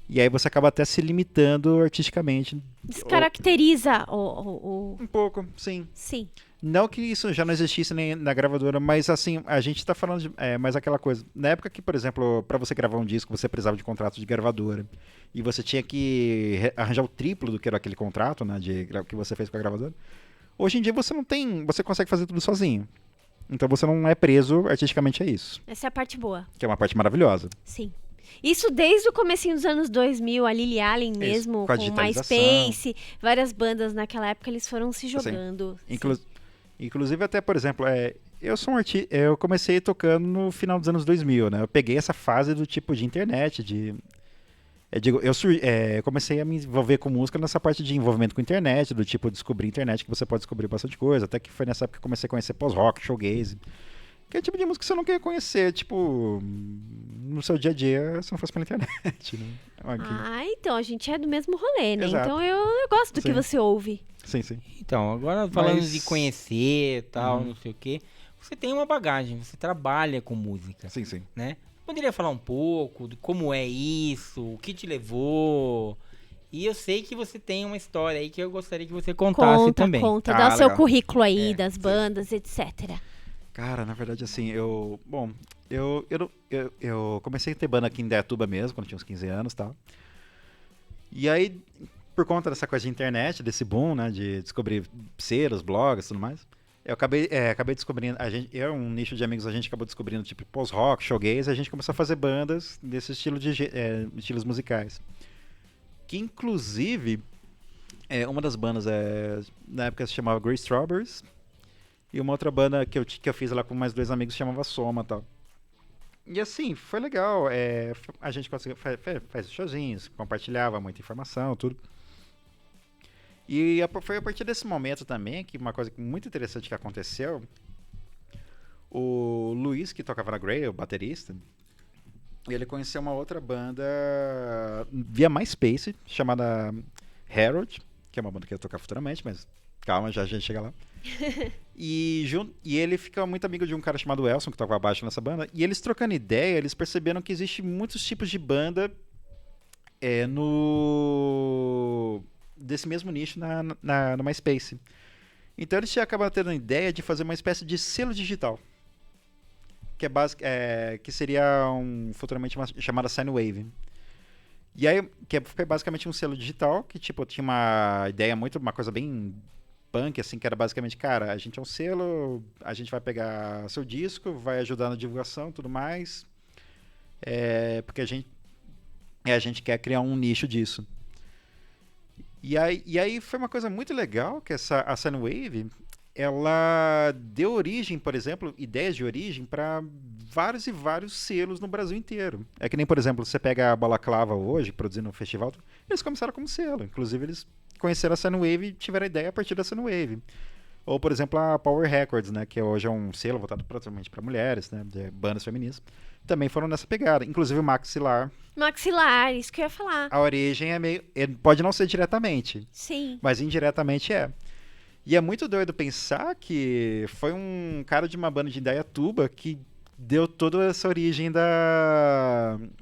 E aí você acaba até se limitando artisticamente. Descaracteriza Um pouco, sim. Sim. Não que isso já não existisse nem na gravadora, mas assim, a gente tá falando de mais aquela coisa. Na época que, por exemplo, para você gravar um disco, você precisava de contrato de gravadora. E você tinha que arranjar o triplo do que era aquele contrato, né, que você fez com a gravadora. Hoje em dia você não tem. Você consegue fazer tudo sozinho. Então você não é preso artisticamente a isso. Essa é a parte boa. Que é uma parte maravilhosa. Sim. Isso desde o comecinho dos anos 2000, a Lily Allen mesmo, com o MySpace, várias bandas naquela época, eles foram se jogando. Assim, inclusive até, por exemplo, eu sou um artista, eu comecei tocando no final dos anos 2000, né? Eu peguei essa fase do tipo de internet, eu comecei a me envolver com música nessa parte de envolvimento com internet, do tipo descobrir internet, que você pode descobrir bastante coisa, até que foi nessa época que eu comecei a conhecer post-rock, shoegaze, que é o tipo de música que você não quer conhecer, tipo, no seu dia a dia, se não fosse pela internet, né? Então a gente é do mesmo rolê, né? Exato. Então eu gosto do que você ouve. Sim, sim. Então, agora falando de conhecer e tal, não sei o quê, você tem uma bagagem, você trabalha com música. Sim, sim. Né? Poderia falar um pouco de como é isso, o que te levou... E eu sei que você tem uma história aí que eu gostaria que você contasse também. Conta, dá o seu currículo aí, das bandas, etc. Cara, na verdade, assim, eu comecei a ter banda aqui em Indaiatuba mesmo, quando tinha uns 15 anos e tal. E aí, por conta dessa coisa de internet, desse boom, né, de descobrir selos, blogs e tudo mais, eu acabei descobrindo, um nicho de amigos, a gente acabou descobrindo, tipo, post-rock, shoegaze, a gente começou a fazer bandas desse estilo estilos musicais. Que, inclusive, uma das bandas, na época se chamava Grey Strawberries, e uma outra banda que eu fiz lá com mais 2 amigos chamava Soma e tal. E assim, foi legal. A gente conseguiu faz showzinhos, compartilhava muita informação, tudo. E foi a partir desse momento também que uma coisa muito interessante que aconteceu. O Luiz, que tocava na Grey, o baterista, ele conheceu uma outra banda via MySpace, chamada Harold, que é uma banda que ia tocar futuramente, mas calma, já a gente chega lá. E ele fica muito amigo de um cara chamado Elson, que toca baixo nessa banda. E eles trocando ideia, eles perceberam que existe muitos tipos de banda desse mesmo nicho no MySpace. Então eles acabaram tendo a ideia de fazer uma espécie de selo digital. Que seria futuramente chamada Synewave. E aí, que foi basicamente um selo digital, que tipo, tinha uma ideia uma coisa bem punk, assim, que era basicamente, cara, a gente é um selo, a gente vai pegar seu disco, vai ajudar na divulgação e tudo mais, porque a gente quer criar um nicho disso. E aí foi uma coisa muito legal, que a Synewave, ela deu origem, por exemplo, ideias de origem para vários e vários selos no Brasil inteiro. É que nem, por exemplo, você pega a Balaclava hoje, produzindo um festival, eles começaram como selo, inclusive eles conheceram a Synewave e tiveram a ideia a partir da Synewave. Ou, por exemplo, a Power Records, né, que hoje é um selo voltado praticamente para mulheres, né, de bandas feministas, também foram nessa pegada. Inclusive o Maxilar. Maxilar, isso que eu ia falar. A origem pode não ser diretamente. Sim. Mas indiretamente é. E é muito doido pensar que foi um cara de uma banda de Indaiatuba que deu toda essa origem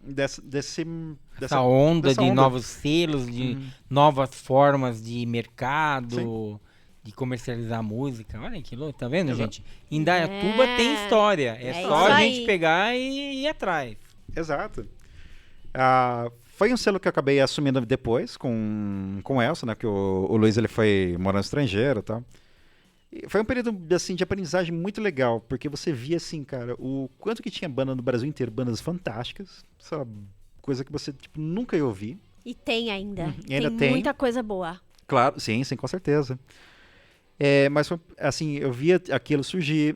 dessa onda de novos selos, de novas formas de mercado, sim, de comercializar música. Olha que louco, tá vendo, gente? Indaiatuba tem história. É só a gente pegar e ir atrás. Exato. Foi um selo que eu acabei assumindo depois com o Elson, né? Que o Luiz ele foi morar no estrangeiro e tal. E foi um período assim, de aprendizagem muito legal, porque você via assim, cara, o quanto que tinha banda no Brasil inteiro, bandas fantásticas, sabe? Coisa que você tipo, nunca ia ouvir. E tem ainda. Tem muita coisa boa. Claro, sim, com certeza. Mas assim, eu via aquilo surgir.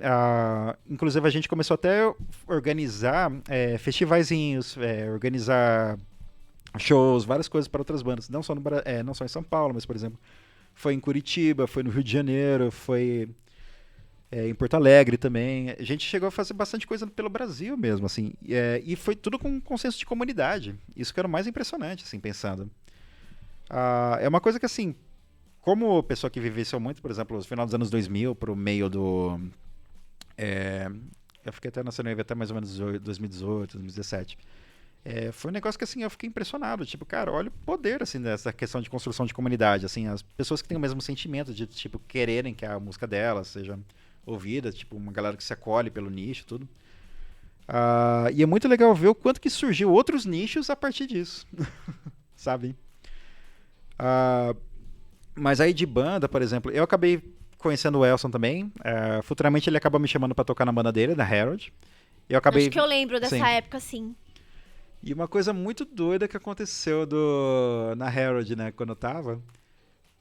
Inclusive a gente começou até a organizar festivaizinhos, organizar shows, várias coisas para outras bandas. Não só em São Paulo, mas, por exemplo, Foi em Curitiba, foi no Rio de Janeiro, foi em Porto Alegre também. A gente chegou a fazer bastante coisa pelo Brasil mesmo, assim. E foi tudo com um consenso de comunidade. Isso que era o mais impressionante, assim, pensando. É uma coisa que, assim, como pessoa que vivenciou muito, por exemplo, no final dos anos 2000 pro meio do... eu fiquei até na Cenoivia até mais ou menos 2018, 2017. Foi um negócio que, assim, eu fiquei impressionado. Tipo, cara, olha o poder, assim, dessa questão de construção de comunidade. Assim, as pessoas que têm o mesmo sentimento de, tipo, quererem que a música delas seja ouvida. Tipo, uma galera que se acolhe pelo nicho e tudo. E é muito legal ver o quanto que surgiu outros nichos a partir disso. Sabe? Mas aí de banda, por exemplo, eu acabei conhecendo o Elson também. Futuramente ele acabou me chamando pra tocar na banda dele, da Harold. Acho que eu lembro dessa época, sim. E uma coisa muito doida que aconteceu na Harold, né, quando eu tava,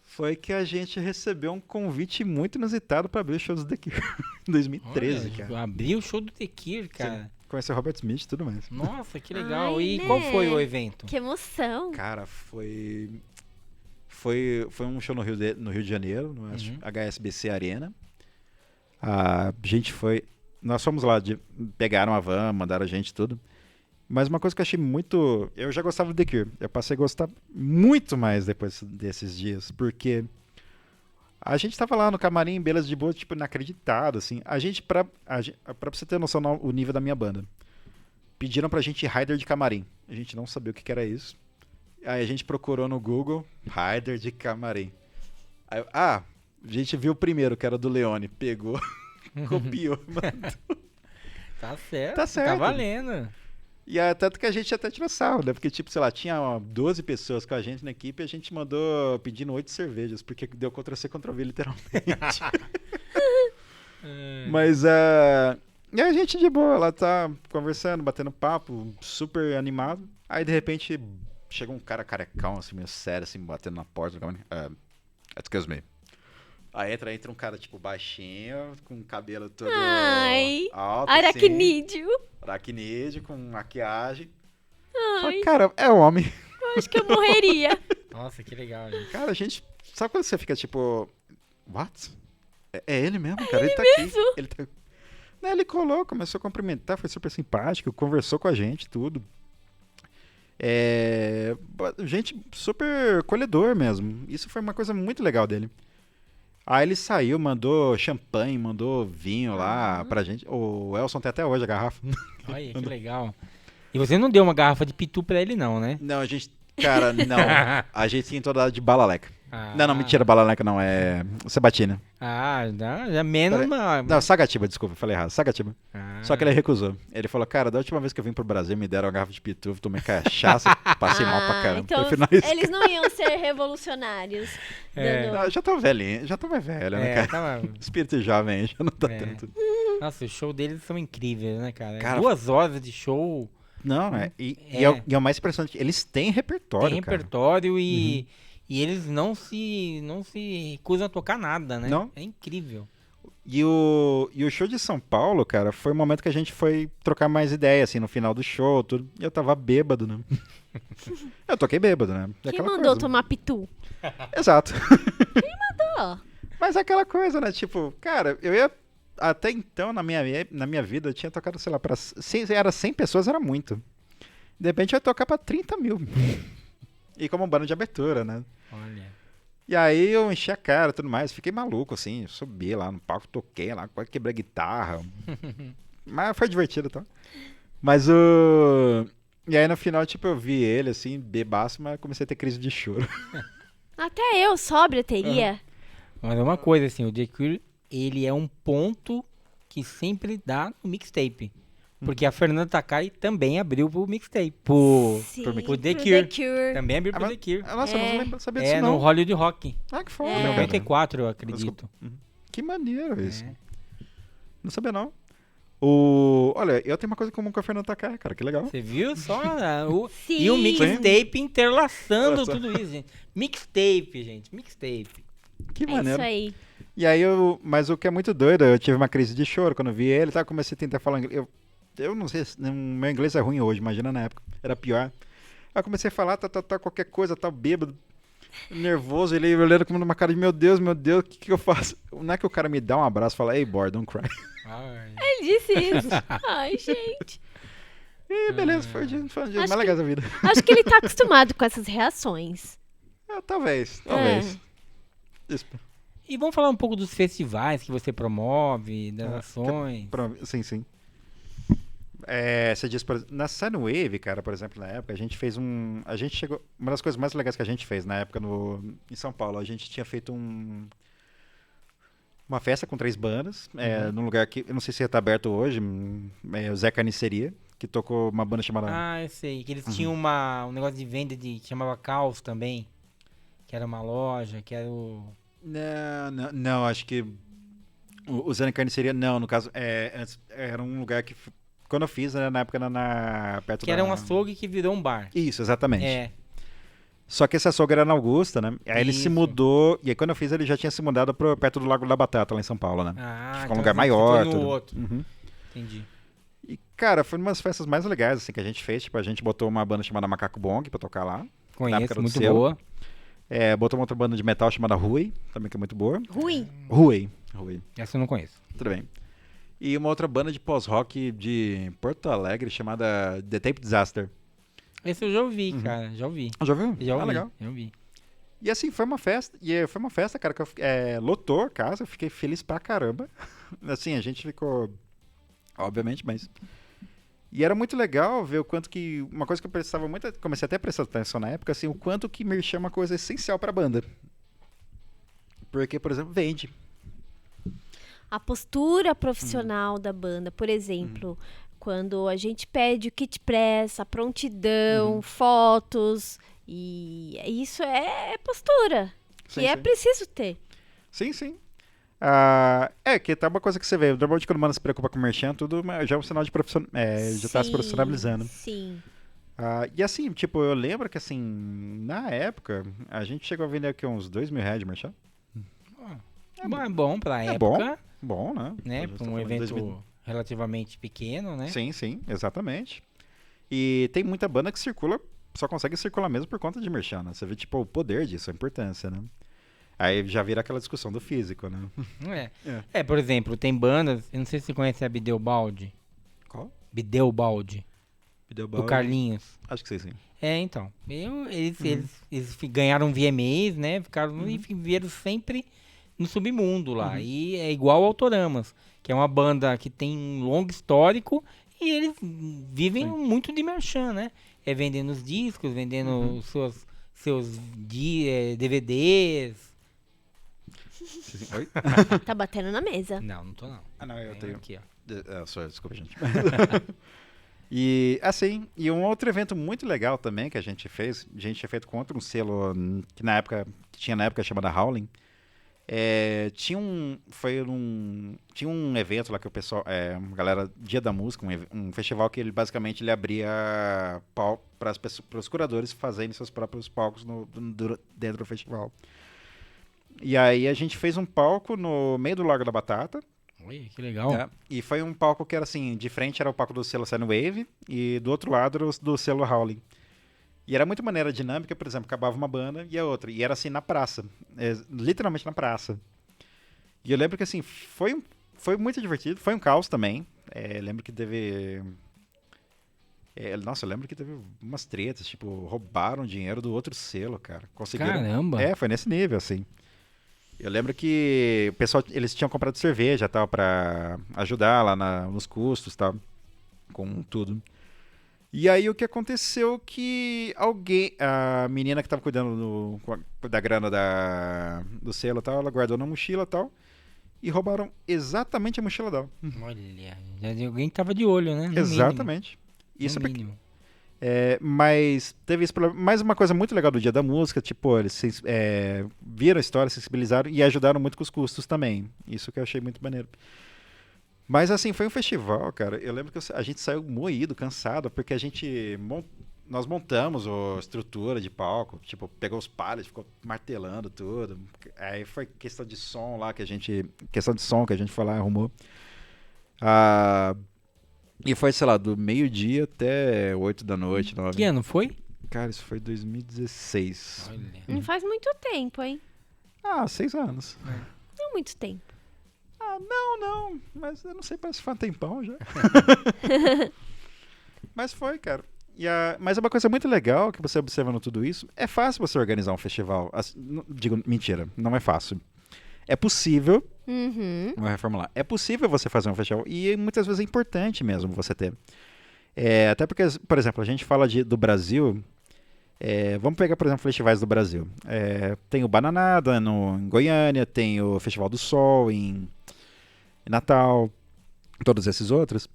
foi que a gente recebeu um convite muito inusitado pra abrir o show do The Cure em 2013, cara. Abriu o show do The Cure, cara. Sim, conheceu o Robert Smith e tudo mais. Nossa, que legal. E qual foi o evento? Que emoção. Cara, foi um show no Rio de Janeiro, no HSBC Arena. A gente foi... Nós fomos lá, pegaram a van, mandaram a gente tudo. Mas uma coisa que eu achei muito... Eu já gostava do The Cure. Eu passei a gostar muito mais depois desses dias. Porque a gente tava lá no camarim, beleza de boa, tipo, inacreditado, assim. Pra você ter noção o nível da minha banda, pediram pra gente rider de camarim. A gente não sabia o que era isso. Aí a gente procurou no Google, rider de camarim. Aí, a gente viu o primeiro, que era do Leone. Pegou, copiou, mandou. Tá certo. Tá valendo. E tanto que a gente até tirou sarro, né? Porque, tipo, sei lá, tinha 12 pessoas com a gente na equipe e a gente mandou pedindo 8 cervejas, porque deu Ctrl-C, Ctrl-V, literalmente. Mas, e a gente de boa, ela tá conversando, batendo papo, super animado. Aí, de repente, chega um cara carecão, assim, meio sério, assim, batendo na porta do caminho. Excuse me. Aí entra um cara, tipo, baixinho, com o cabelo todo alto, aracnídeo. Assim, aracnídeo, com maquiagem. Ai. Cara, é homem. Eu acho que eu morreria. Nossa, que legal, gente. Cara, a gente... Sabe quando você fica, tipo... What? É ele mesmo, cara? Ele tá mesmo? aqui. Ele colou, começou a cumprimentar, foi super simpático, conversou com a gente, tudo. Gente super acolhedor mesmo. Isso foi uma coisa muito legal dele. Aí ele saiu, mandou champanhe, mandou vinho lá pra gente. O Elson tem até hoje a garrafa. Olha, que legal. E você não deu uma garrafa de pitu pra ele não, né? Não, a gente... Cara, não. A gente tinha toda de balaleca. Não, mentira, balaleca não, é Sabatina. Já menos... Não, Sagatiba, desculpa, falei errado, Sagatiba. Só que ele recusou. Ele falou, cara, da última vez que eu vim pro Brasil, me deram uma garrafa de pitu, tomei cachaça, passei mal pra caramba. Então eles não iam ser revolucionários. Não, já tô velhinho, já tô mais velho, né, cara? Espírito jovem, já não tá tanto. Nossa, os shows deles são incríveis, né, cara? 2 horas de show... Não, e é o mais impressionante, eles têm repertório, Tem repertório e eles não se recusam a tocar nada, né? Não. É incrível. E o show de São Paulo, cara, foi o momento que a gente foi trocar mais ideia, assim, no final do show, tudo. E eu tava bêbado, né? Eu toquei bêbado, né? Quem mandou tomar pitu? Exato. Quem mandou? Mas é aquela coisa, né? Tipo, cara, eu ia... Até então, na minha vida, eu tinha tocado, sei lá, era 100 pessoas, era muito. De repente, eu ia tocar pra 30 mil. E como banda de abertura, né? Olha. E aí eu enchi a cara e tudo mais, fiquei maluco, assim, subi lá no palco, toquei lá, quase quebrei a guitarra. Mas foi divertido, tá? Mas E aí no final, tipo, eu vi ele, assim, bebaço, mas comecei a ter crise de choro. Até eu, sóbria, teria. Mas é uma coisa, assim, o The Cure, ele é um ponto que sempre dá no mixtape. Porque a Fernanda Takai também abriu pro mixtape. Pro The Cure. Também abriu pro The Cure. Nossa, eu não sabia disso, não. No Hollywood Rock. Que foda. 94, eu acredito. Que maneiro isso. Não sabia, não. Olha, eu tenho uma coisa comum com a Fernanda Takai, cara, que legal. Você viu só? E o mixtape interlaçando tudo isso, gente. Mixtape, gente. Mixtape. Que maneiro. Isso aí. E aí, mas o que é muito doido, eu tive uma crise de choro quando eu vi ele, tá? Comecei a tentar falar inglês. Eu não sei, meu inglês é ruim hoje, imagina na época, era pior. Aí eu comecei a falar, qualquer coisa, bêbado. nervoso, ele olhando com uma cara de meu Deus, o que eu faço? Não é que o cara me dá um abraço e fala, hey boy, don't cry. Ele disse isso. Ai, gente. E beleza, foi o dia mais legal da vida. Acho que ele tá acostumado com essas reações. Talvez. E vamos falar um pouco dos festivais que você promove, das ações. Sim. Você diz, na Sunwave, cara, por exemplo, na época, a gente fez uma das coisas mais legais que a gente fez na época em São Paulo, a gente tinha feito uma festa com 3 bandas, num lugar que, eu não sei se está aberto hoje, o Zé Carniceria, que tocou uma banda chamada... eu sei, que eles tinham um negócio de venda que chamava Caos também, que era uma loja, que era o... Não, acho que o Zé Carniceria, não, no caso, antes, era um lugar que... Quando eu fiz, na época, perto que era um açougue que virou um bar. Isso, exatamente. Só que esse açougue era na Augusta, né? Aí ele se mudou, e aí quando eu fiz, ele já tinha se mudado perto do Lago da Batata, lá em São Paulo, né? Ficou então um lugar maior. No outro. Entendi. E, cara, foi uma das festas mais legais, assim, que a gente fez. Tipo, a gente botou uma banda chamada Macaco Bong pra tocar lá. Conheço, muito boa. Botou uma outra banda de metal chamada Rui, também que é muito boa. Rui. Essa eu não conheço. Tudo bem. E uma outra banda de pós-rock de Porto Alegre chamada The Tape Disaster. Esse eu já ouvi, cara. Já ouvi. Já ouviu? Já ouvi. Legal. Já ouvi. E assim, foi uma festa. E foi uma festa, cara, que lotou a casa. Eu fiquei feliz pra caramba. Assim, a gente ficou... Obviamente, mas... E era muito legal ver o quanto que... Uma coisa que eu prestava muito... Comecei até a prestar atenção na época, assim, o quanto que merchan é uma coisa essencial pra banda. Porque, por exemplo, vende. A postura profissional da banda, por exemplo, quando a gente pede o kit press, a prontidão, fotos, e isso é postura, que é preciso ter. Sim. Que tá uma coisa que você vê, normalmente quando o mano se preocupa com o merchan, tudo já é um sinal de já tá se profissionalizando. Sim. E assim, tipo, eu lembro que assim, na época, a gente chegou a vender aqui uns R$2.000 de merchan. É bom pra época. Bom, né? Pra um evento relativamente pequeno, né? Sim, exatamente. E tem muita banda que circula, só consegue circular mesmo por conta de merchan, né? Você vê, tipo, o poder disso, a importância, né? Aí já vira aquela discussão do físico, né? Por exemplo, tem bandas, eu não sei se você conhece a Bideobaldi. Qual? Bideobaldi. Do Carlinhos. Acho que sei, sim. Então. Eles ganharam VMAs, né? Ficaram e vieram sempre no submundo lá. E é igual ao Autoramas, que é uma banda que tem um longo histórico e eles vivem muito de merchan, né? Vendendo os discos, vendendo seus DVDs. Oi? Tá batendo na mesa. Não tô não. Não, eu tenho. Aqui, ó. Desculpa, gente. E assim, e um outro evento muito legal também que a gente tinha feito contra um selo que tinha na época chamada Howling. Tinha um evento lá que o pessoal, uma galera, Dia da Música, um festival que ele basicamente abria palco para os curadores fazerem seus próprios palcos dentro do festival. E aí a gente fez um palco no meio do Lago da Batata. Oi, que legal. E foi um palco que era assim, de frente era o palco do selo Sunwave e do outro lado do selo Howling. E era muito maneira dinâmica, por exemplo, acabava uma banda e a outra. E era assim na praça, literalmente na praça. E eu lembro que assim, foi muito divertido, foi um caos também. Lembro que teve... eu lembro que teve umas tretas, tipo, roubaram dinheiro do outro selo, cara. Conseguiram... Caramba! Foi nesse nível, assim. Eu lembro que o pessoal, eles tinham comprado cerveja, tal, pra ajudar lá nos custos, tal, com tudo. E aí o que aconteceu que a menina que tava cuidando da grana do selo, tal, ela guardou na mochila, tal, e roubaram exatamente a mochila dela. Olha, alguém tava de olho, né? No exatamente. Mínimo. Isso no mínimo. Mas teve esse problema. Mais uma coisa muito legal do Dia da Música, tipo, eles viram a história, sensibilizaram e ajudaram muito com os custos também. Isso que eu achei muito maneiro. Mas assim, foi um festival, cara. Eu lembro que a gente saiu moído, cansado, porque nós montamos a estrutura de palco, tipo, pegou os palets, ficou martelando tudo. Aí foi questão de som lá que a gente foi lá e arrumou. E foi, sei lá, do meio-dia até 8 da noite, 9. Que ano foi? Cara, isso foi 2016. Olha. Não faz muito tempo, hein? 6 anos. Não muito tempo. Não. Mas eu não sei, parece que foi um tempão já. Mas foi, cara. Mas é uma coisa muito legal que você observando tudo isso. É fácil você organizar um festival. Digo, mentira, não é fácil. É possível. Vou reformular. É possível você fazer um festival. E muitas vezes é importante mesmo você ter. Até porque, por exemplo, a gente fala do Brasil. Vamos pegar, por exemplo, festivais do Brasil. Tem o Bananada em Goiânia, tem o Festival do Sol em Natal, todos esses outros.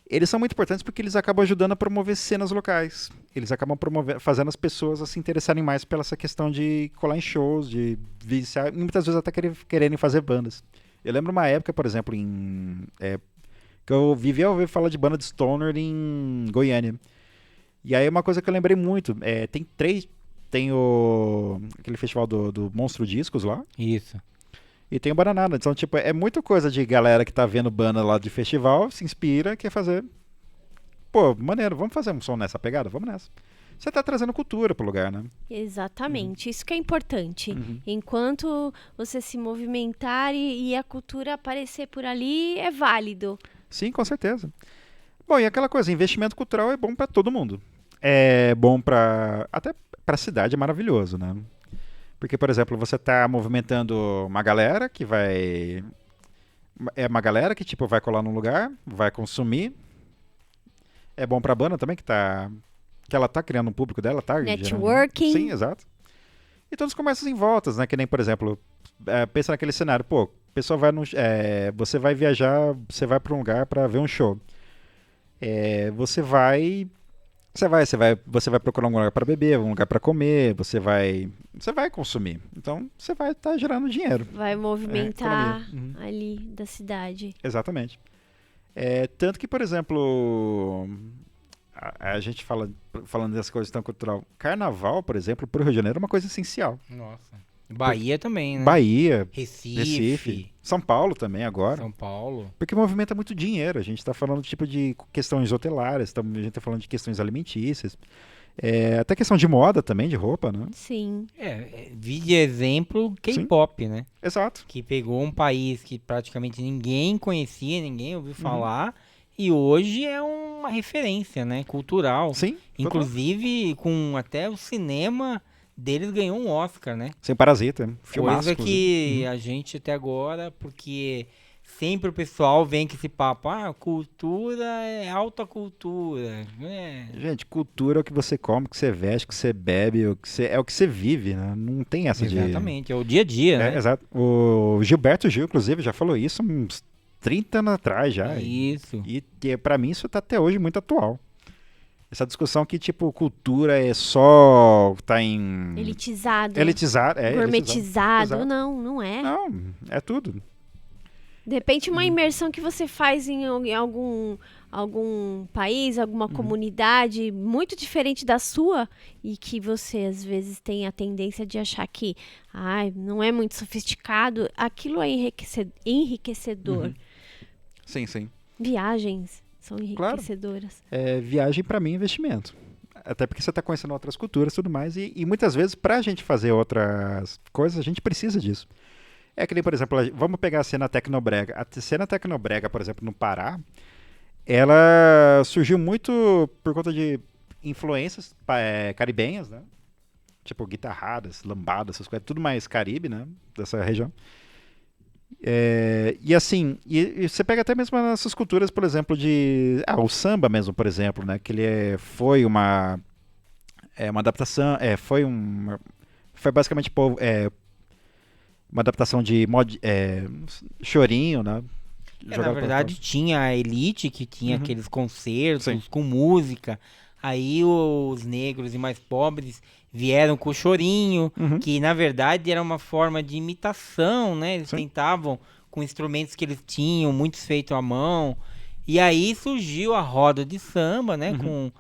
Eles são muito importantes porque eles acabam ajudando a promover cenas locais. Eles acabam fazendo as pessoas a se interessarem mais pela essa questão de colar em shows, de viciar, e muitas vezes até quererem fazer bandas. Eu lembro uma época, por exemplo, que eu vivia a ouvir falar de banda de stoner em Goiânia. E aí uma coisa que eu lembrei muito, tem aquele festival do Monstro Discos lá. Isso. E tem o Bananada. Então, tipo, é muita coisa de galera que tá vendo banda lá de festival, se inspira, quer fazer. Pô, maneiro, vamos fazer um som nessa pegada? Vamos nessa. Você tá trazendo cultura pro lugar, né? Exatamente, isso que é importante. Enquanto você se movimentar e a cultura aparecer por ali, é válido. Sim, com certeza. Bom, e aquela coisa, investimento cultural é bom pra todo mundo. É bom até pra cidade é maravilhoso, né? Porque, por exemplo, você está movimentando uma galera que vai... É uma galera que, tipo, vai colar num lugar, vai consumir. É bom pra banda também, que ela tá criando um público dela, tá? Networking. Sim, exato. E todos os comércios em voltas, né? Que nem, por exemplo, pensa naquele cenário. Pô, a pessoa vai você vai viajar, você vai pra um lugar pra ver um show. Você vai procurar um lugar para beber, um lugar para comer, você vai consumir. Então, você vai estar gerando dinheiro. Vai movimentar ali da cidade. Exatamente. Tanto que, por exemplo, a gente falando dessas coisas tão cultural, Carnaval, por exemplo, para o Rio de Janeiro é uma coisa essencial. Nossa. Bahia também, né? Bahia, Recife. São Paulo também agora. São Paulo. Porque movimenta muito dinheiro. A gente está falando tipo de questões hotelares, a gente está falando de questões alimentícias. Até questão de moda também, de roupa, né? Sim. Vi de exemplo K-pop, né? Exato. Que pegou um país que praticamente ninguém conhecia, ninguém ouviu falar. E hoje é uma referência, né? Cultural. Sim. total. Inclusive, com até o cinema deles ganhou um Oscar, né? Sem Parasita, filmaço. Coisa que a gente até agora, porque sempre o pessoal vem com esse papo, cultura é alta cultura. Gente, cultura é o que você come, o que você veste, o que você bebe, é o que você vive, né? Não tem essa Exatamente, é o dia a dia, né? Exato. O Gilberto Gil, inclusive, já falou isso uns 30 anos atrás já. Isso. E pra mim isso tá até hoje muito atual. Essa discussão que, tipo, cultura é só tá em... Elitizado. Gourmetizado. Exato. Não é. Não, é tudo. De repente, uma imersão que você faz em algum país, alguma comunidade muito diferente da sua e que você, às vezes, tem a tendência de achar que não é muito sofisticado, aquilo é enriquecedor. Sim, sim. Viagens são enriquecedoras. Claro. Viagem, pra mim, é investimento. Até porque você está conhecendo outras culturas e tudo mais. E muitas vezes, pra gente fazer outras coisas, a gente precisa disso. Que nem, por exemplo, vamos pegar a cena tecnobrega. A cena tecnobrega, por exemplo, no Pará, ela surgiu muito por conta de influências caribenhas, né? Tipo, guitarradas, lambadas, essas coisas, tudo mais Caribe, né? Dessa região. E assim, e você pega até mesmo essas culturas, por exemplo, o samba mesmo, por exemplo, né? Que ele foi uma adaptação, foi basicamente uma adaptação de chorinho, né? Na verdade, tinha a elite que tinha aqueles concertos com música. Aí os negros e mais pobres vieram com o chorinho, que na verdade era uma forma de imitação, né? Eles tentavam com instrumentos que eles tinham, muitos feitos à mão. E aí surgiu a roda de samba, né? Com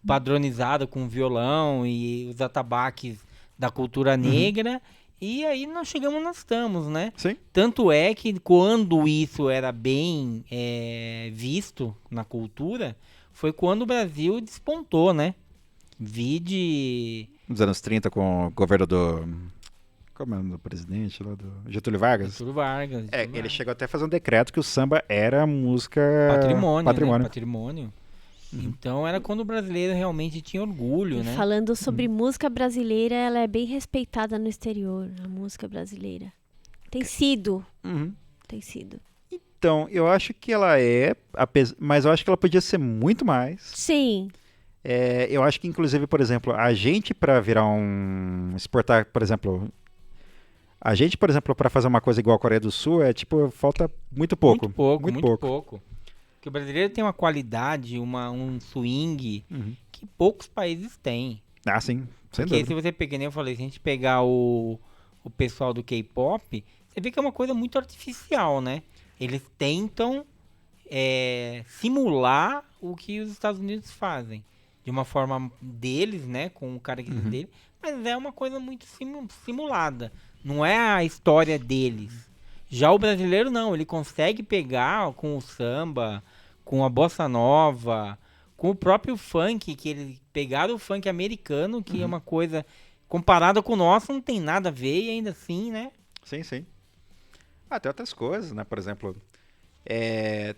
padronizada com violão e os atabaques da cultura negra. E aí nós chegamos, nós estamos, né? Sim. Tanto é que quando isso era bem visto na cultura, foi quando o Brasil despontou, né? Vide... Nos anos 30 com o governo do... Como é o nome do presidente lá? Do Getúlio Vargas? Getúlio Vargas. Ele chegou até a fazer um decreto que o samba era música... Patrimônio. Né? Patrimônio. Então era quando o brasileiro realmente tinha orgulho, né? Falando sobre música brasileira, ela é bem respeitada no exterior, a música brasileira. Tem sido. Tem sido. Então, eu acho que ela mas eu acho que ela podia ser muito mais. Sim. Eu acho que, inclusive, por exemplo, a gente para exportar, por exemplo... A gente, por exemplo, para fazer uma coisa igual a Coreia do Sul, falta muito pouco. Muito pouco. Porque o brasileiro tem uma qualidade, um swing que poucos países têm. Ah, sim. Sem Porque dúvida. se você pegar, nem eu falei, se a gente pegar o pessoal do K-pop, você vê que é uma coisa muito artificial, né? Eles tentam simular o que os Estados Unidos fazem. De uma forma deles, né? Com o característica dele. Mas é uma coisa muito simulada. Não é a história deles. Já o brasileiro não, ele consegue pegar com o samba, com a bossa nova, com o próprio funk, que eles pegaram o funk americano, que é uma coisa, comparada com o nosso, não tem nada a ver, e ainda assim, né? Sim, sim. Tem outras coisas, né? Por exemplo,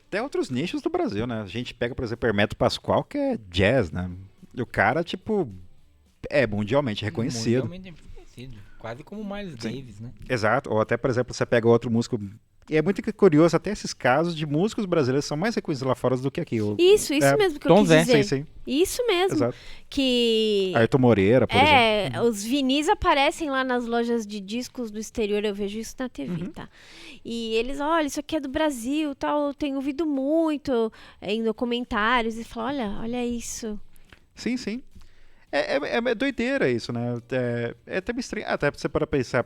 até outros nichos do Brasil, né? A gente pega, por exemplo, Hermeto Pascoal, que é jazz, né? E o cara, é mundialmente reconhecido. Mundialmente reconhecido. Quase como o Miles Davis, né? Exato. Ou até, por exemplo, você pega outro músico... E é muito curioso até esses casos de músicos brasileiros são mais reconhecidos lá fora do que aqui. Isso mesmo que eu quis dizer. Sim. Isso mesmo. Exato. Que... Arthur Moreira, por exemplo. Os vinis aparecem lá nas lojas de discos do exterior, eu vejo isso na TV, tá? E eles, olha, isso aqui é do Brasil, tal, eu tenho ouvido muito em documentários, e falam, olha isso. Sim. É doideira isso, né? É até meio estranho. Até você para pensar,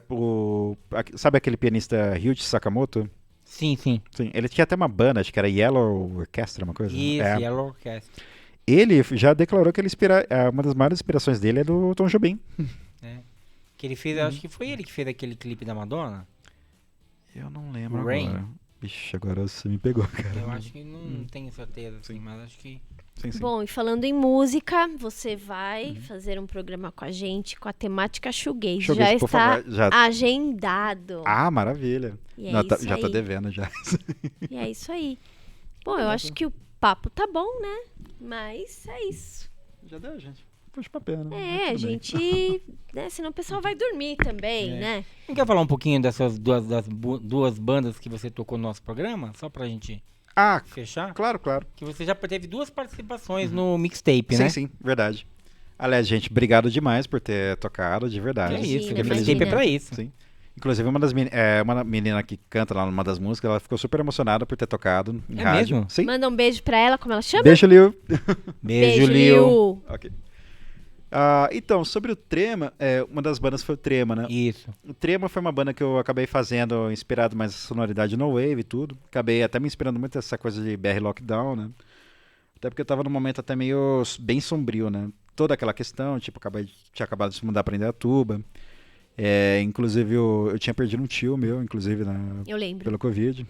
sabe aquele pianista Ryuichi Sakamoto? Sim. Ele tinha até uma banda, acho que era Yellow Orchestra, uma coisa. Isso, Yellow Orchestra. Ele já declarou que uma das maiores inspirações dele é do Tom Jobim. Que ele fez, acho que foi ele que fez aquele clipe da Madonna. Eu não lembro Rain. agora. Vixe, agora você me pegou, cara. Eu acho que não tenho certeza, assim, mas acho que... Sim. Bom, e falando em música, você vai fazer um programa com a gente com a temática shoegaze. Já está favor, agendado. Maravilha. Já tá devendo já. E é isso aí. Bom, eu acho que o papo tá bom, né? Mas é isso. Já deu, gente. Puxa papel, né? A gente... né, senão o pessoal vai dormir também, né? Não quer falar um pouquinho dessas duas bandas que você tocou no nosso programa? Só pra gente... fechar? Claro. Que você já teve 2 participações no mixtape, né? Sim, verdade. Aliás, gente, obrigado demais por ter tocado, de verdade. É isso, Imagina, o mixtape é pra isso. Sim. Inclusive, uma menina que canta lá numa das músicas, ela ficou super emocionada por ter tocado em rádio. Mesmo? Sim. Manda um beijo pra ela, como ela chama? Beijo, Liu. Beijo, Liu. Ok. Então, sobre o Trema, uma das bandas foi o Trema, né? Isso. O Trema foi uma banda que eu acabei fazendo, inspirado mais na sonoridade no Wave e tudo. Acabei até me inspirando muito nessa coisa de BR Lockdown, né? Até porque eu tava num momento até meio bem sombrio, né? Toda aquela questão, tinha acabado de se mudar pra Indaiatuba. Inclusive, eu tinha perdido um tio meu, inclusive, eu lembro. pelo Covid.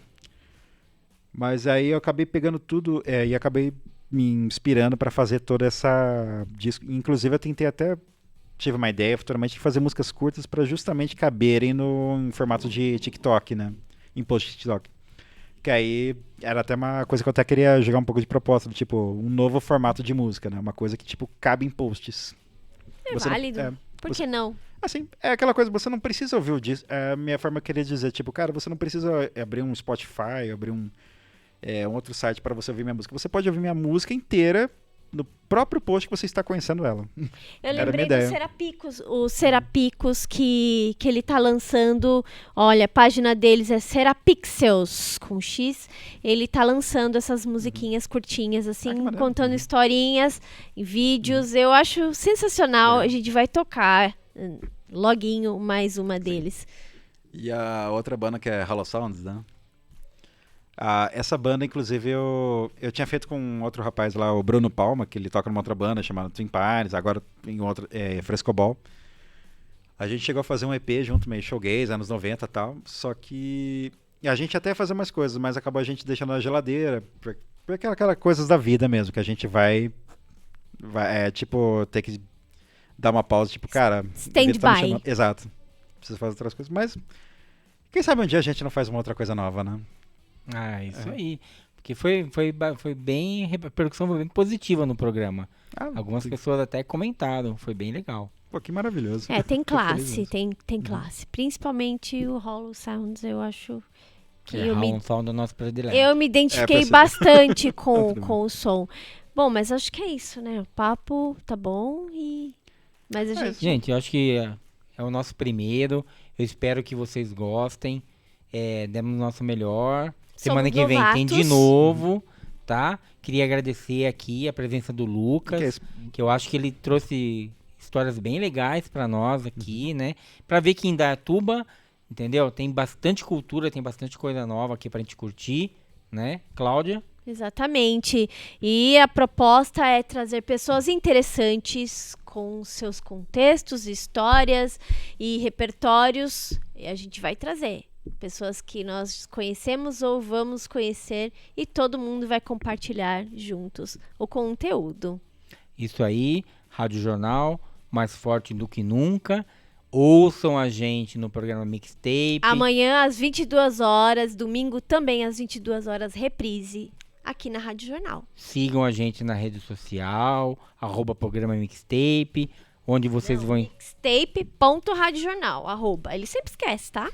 Mas aí eu acabei pegando tudo e acabei me inspirando para fazer toda essa disco. Inclusive eu tive uma ideia futuramente de fazer músicas curtas para justamente caberem em formato de TikTok, né? Em post de TikTok. Que aí era até uma coisa que eu até queria jogar um pouco de proposta, do tipo, um novo formato de música, né? Uma coisa que tipo cabe em posts. Válido. Por que não? Assim, é aquela coisa, você não precisa ouvir o disco. A minha forma de querer dizer, tipo, cara, você não precisa abrir um Spotify, abrir um outro site para você ouvir minha música. Você pode ouvir minha música inteira no próprio post que você está conhecendo ela. Eu lembrei do Serapicos, o Serapicos que ele tá lançando, olha, a página deles é Serapixels, com X, ele tá lançando essas musiquinhas curtinhas, assim, contando historinhas, vídeos, eu acho sensacional, a gente vai tocar loguinho mais uma deles. E a outra banda que é Hollow Sounds, né? Essa banda, inclusive, eu tinha feito com um outro rapaz lá, o Bruno Palma, que ele toca numa outra banda chamada Twin Pines, agora em outra, Frescobol. A gente chegou a fazer um EP junto, meio showgaze, anos 90 e tal, só que a gente até ia fazer mais coisas, mas acabou a gente deixando na geladeira, por aquelas coisas da vida mesmo, que a gente vai tipo, ter que dar uma pausa, tipo, cara... Stand-by. Exato. Preciso fazer outras coisas, mas... Quem sabe um dia a gente não faz uma outra coisa nova, né? Isso aí. Porque foi bem... A repercussão foi bem positiva no programa. Algumas pessoas até comentaram. Foi bem legal. Pô, que maravilhoso. Tem classe. Tem classe. Principalmente o Hollow Sounds, eu acho... Hollow Sound é o nosso predileto. Eu me identifiquei bastante com o som. Bom, mas acho que é isso, né? O papo tá bom mas a gente... Gente, eu acho que é o nosso primeiro. Eu espero que vocês gostem. Demos o nosso melhor. Semana que vem tem de novo, tá? Queria agradecer aqui a presença do Lucas, que eu acho que ele trouxe histórias bem legais pra nós aqui, né? Pra ver que em Indaiatuba, entendeu? Tem bastante cultura, tem bastante coisa nova aqui pra gente curtir, né? Cláudia? Exatamente. E a proposta é trazer pessoas interessantes com seus contextos, histórias e repertórios. E a gente vai trazer pessoas que nós conhecemos ou vamos conhecer e todo mundo vai compartilhar juntos o conteúdo. Isso aí, Rádio Jornal, mais forte do que nunca. Ouçam a gente no programa Mixtape. Amanhã às 22 horas, domingo também às 22 horas, reprise aqui na Rádio Jornal. Sigam a gente na rede social, @programa Mixtape, onde vocês vão... Mixtape.radiojornal, @. Ele sempre esquece, tá?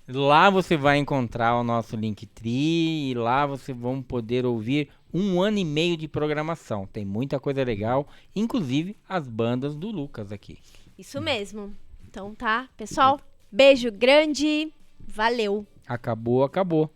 Lá você vai encontrar o nosso Linktree e lá vocês vão poder ouvir 1 ano e meio de programação. Tem muita coisa legal, inclusive as bandas do Lucas aqui. Isso mesmo. Então tá, pessoal, beijo grande, valeu. Acabou. Acabou.